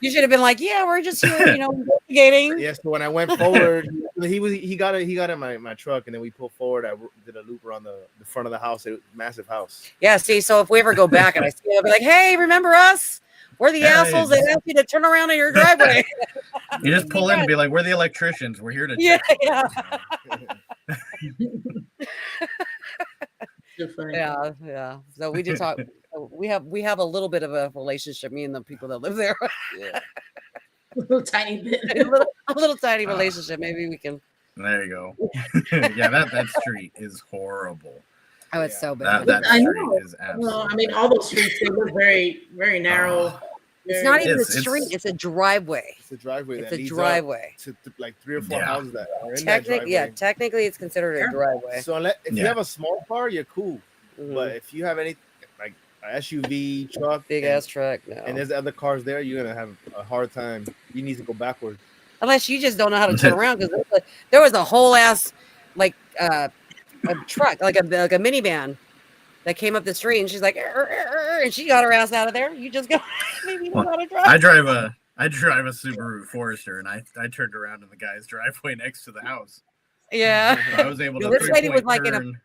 You should have been like, yeah, we're just here, investigating. Yeah. So when I went forward, he got in my truck, and then we pulled forward. I did a loop around the front of the house. A massive house. Yeah. See, so if we ever go back and I see it, I'll be like, hey, remember us? We're the assholes that asked you to turn around in your driveway. You just pull in and be like, we're the electricians. We're here to Yeah, check. yeah. So we did talk. We have a little bit of a relationship, me and the people that live there. A little tiny bit. a little tiny relationship. Maybe we can. There you go. Yeah, that street is horrible. Oh, it's so bad. That I street know. is absolutely. Well, I mean, all those streets they look very, very narrow. It's not even a It's- street; it's a driveway. It's a driveway. It's that a leads driveway. up to like 3 or 4 houses that are in that Technically, driveway. technically, it's considered a driveway. So if you have a small car, you're cool. Mhm. But if you have any like an SUV, truck, Big ass truck, no. and there's other cars there, you're gonna have a hard time. You need to go backwards. Unless you just don't know how to turn around, because there was a whole ass like a truck, like a minivan that came up the street, and she's like, and she got her ass out of there. You just go, maybe you know how to drive. I drive a Subaru Forester, and I turned around in the guy's driveway next to the house. Yeah, I was able to. This lady was like turn.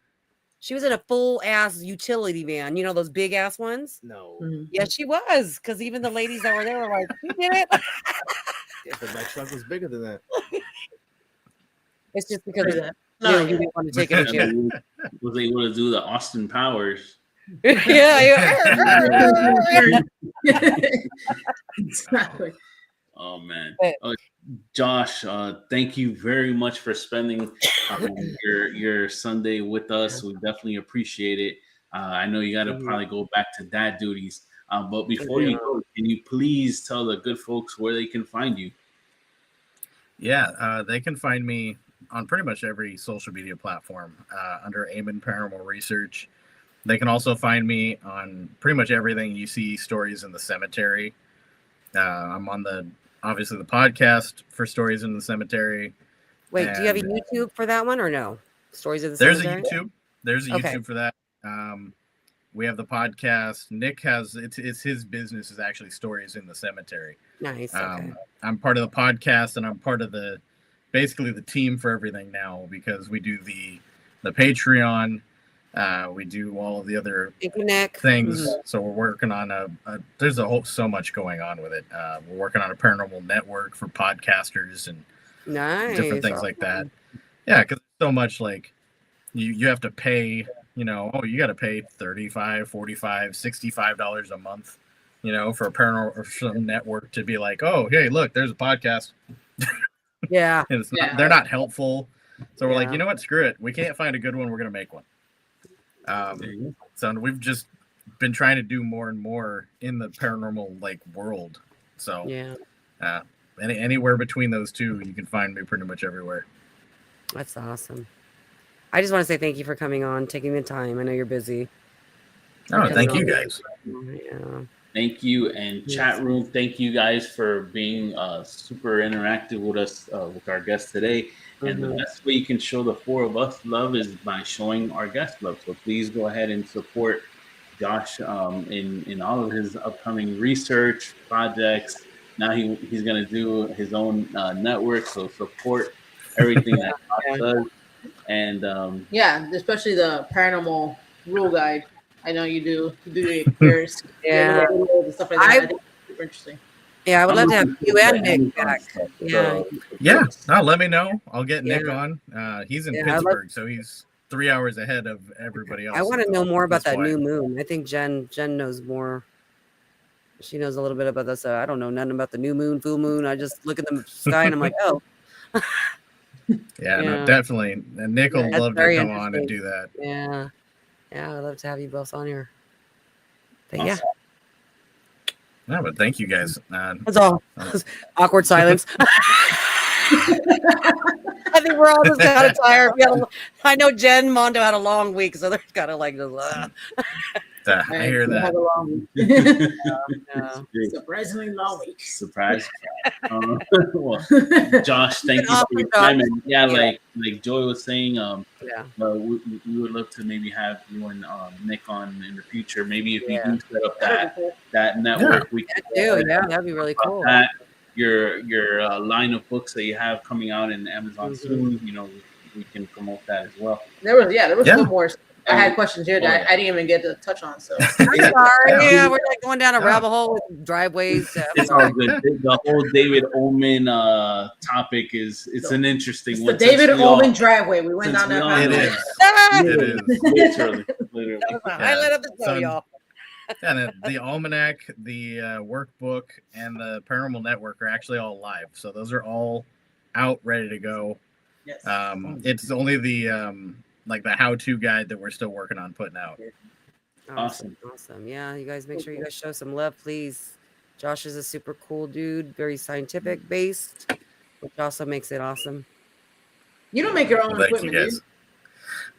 she was in a full ass utility van. You know those big ass ones? No. Yeah, she was. Because even the ladies that were there were like, "You did it." Yeah, but my truck was bigger than that. It's just because No, you didn't want to take it. Was able to do the Austin Powers. Exactly. Oh man, Josh, thank you very much for spending your Sunday with us. We definitely appreciate it. I know you got to probably go back to dad duties, but before you go, can you please tell the good folks where they can find you? Yeah, they can find me on pretty much every social media platform under 𝗟𝗏𝗪 Paranormal Research. They can also find me on pretty much everything you see Stories in the Cemetery. I'm on obviously the podcast for Stories in the Cemetery. Wait, do you have a YouTube for that one or no? Stories of the There's Cemetery? a YouTube. There's a YouTube for that. We have the podcast. Nick has it's his business is actually Stories in the Cemetery. Nice. Okay. I'm part of the podcast, and I'm part of basically the team for everything now, because we do the Patreon. We do all of the other things. Mm-hmm. So we're working on there's so much going on with it. We're working on a paranormal network for podcasters and different things like that. Yeah, because so much like you have to pay, you got to pay $35, $45, $65 a month, for a paranormal or some network to be like, oh, hey, look, there's a podcast. Yeah. And they're not helpful. So we're like, you know what? Screw it. We can't find a good one. We're going to make one. So we've just been trying to do more and more in the paranormal world. So anywhere between those two, you can find me pretty much everywhere. That's awesome. I just want to say thank you for coming on, taking the time. I know you're busy. Oh, thank you guys. Yeah. Thank you. And chat room, thank you guys for being super interactive with us, with our guest today. And the best way you can show the four of us love is by showing our guest love. So please go ahead and support Josh in all of his upcoming research projects. Now he's going to do his own network. So support everything that Josh does. And especially the paranormal rule guide. I know you do. You do your peers. Yeah. And stuff like that. I think it's super interesting. Yeah, I would love to have you and Nick back. Yeah. Yeah. No, let me know. I'll get Nick on. He's in Pittsburgh, so he's 3 hours ahead of everybody else. I want to know more about that new moon. I think Jen knows more. She knows a little bit about this. I don't know nothing about the new moon, full moon. I just look at the sky and I'm like, oh. No, definitely. And Nick will love to come on and do that. Yeah. Yeah, I'd love to have you both on here. But yeah, No, but thank you guys. that's all. Awkward silence. I think we're all just kind of tired. I know Jen Mondo had a long week, so they're kind of like just. I hear that. Have a long week. Yeah. Surprisingly long week. Surprise. Well, Josh, thank you Awesome, for your Josh. time. And yeah, Yeah. like Joy was saying, Yeah. we would love to maybe have you and Nick on in the future. Maybe if Yeah. you do set up That'd be cool. that network, we That can too. Yeah, that'd be really talk cool. about that. Your line of books that you have coming out in Amazon soon. You know, we can promote that as well. There was Yeah. some more. I had questions here that I didn't even get to touch on. So I'm sorry. Yeah, we're like going down a rabbit hole with driveways. It's all good. The whole 𝗏𝗏𝗽𝗏 topic it's an interesting it's one. the David Since we all- Ullman driveway. We went since down we that all path. It know- is. Ah! It is. Literally. That was the highlight of the show, So- y'all. And the almanac, the workbook, and the Paranormal Network are actually all live. So those are all out, ready to go. Yes. It's only the like the how-to guide that we're still working on putting out. Awesome. Awesome. Yeah, you guys make sure you guys show some love, please. Josh is a super cool dude, very scientific based, which also makes it awesome. You don't make your own Well, thank you equipment, do guys.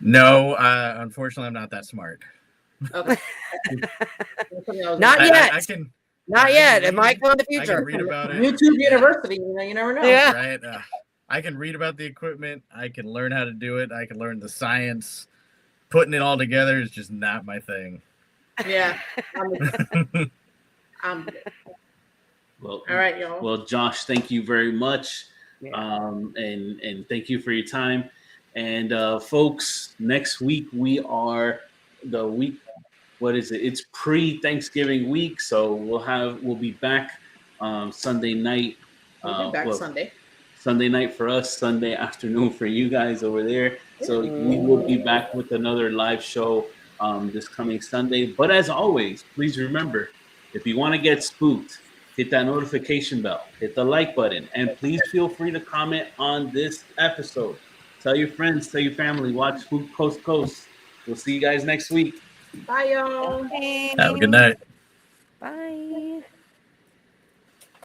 No, unfortunately, I'm not that smart. you? Okay. Not yet. I can. Not I yet. can It might come in the I can future. read about it. YouTube University. You never know. Yeah. Right? I can read about the equipment. I can learn how to do it. I can learn the science. Putting it all together is just not my thing. Yeah. I'm Well, all right, y'all. Well, Josh, thank you very much. Yeah. And thank you for your time. And folks, next week we are the week. What is it? It's pre-Thanksgiving week, so we'll be back Sunday night. We'll be back Sunday. Sunday night for us, Sunday afternoon for you guys over there. So we will be back with another live show this coming Sunday. But as always, please remember, if you want to get spooked, hit that notification bell, hit the like button, and please feel free to comment on this episode. Tell your friends, tell your family, watch Spook Coast to Coast. We'll see you guys next week. Bye, y'all. Have a good night. Bye.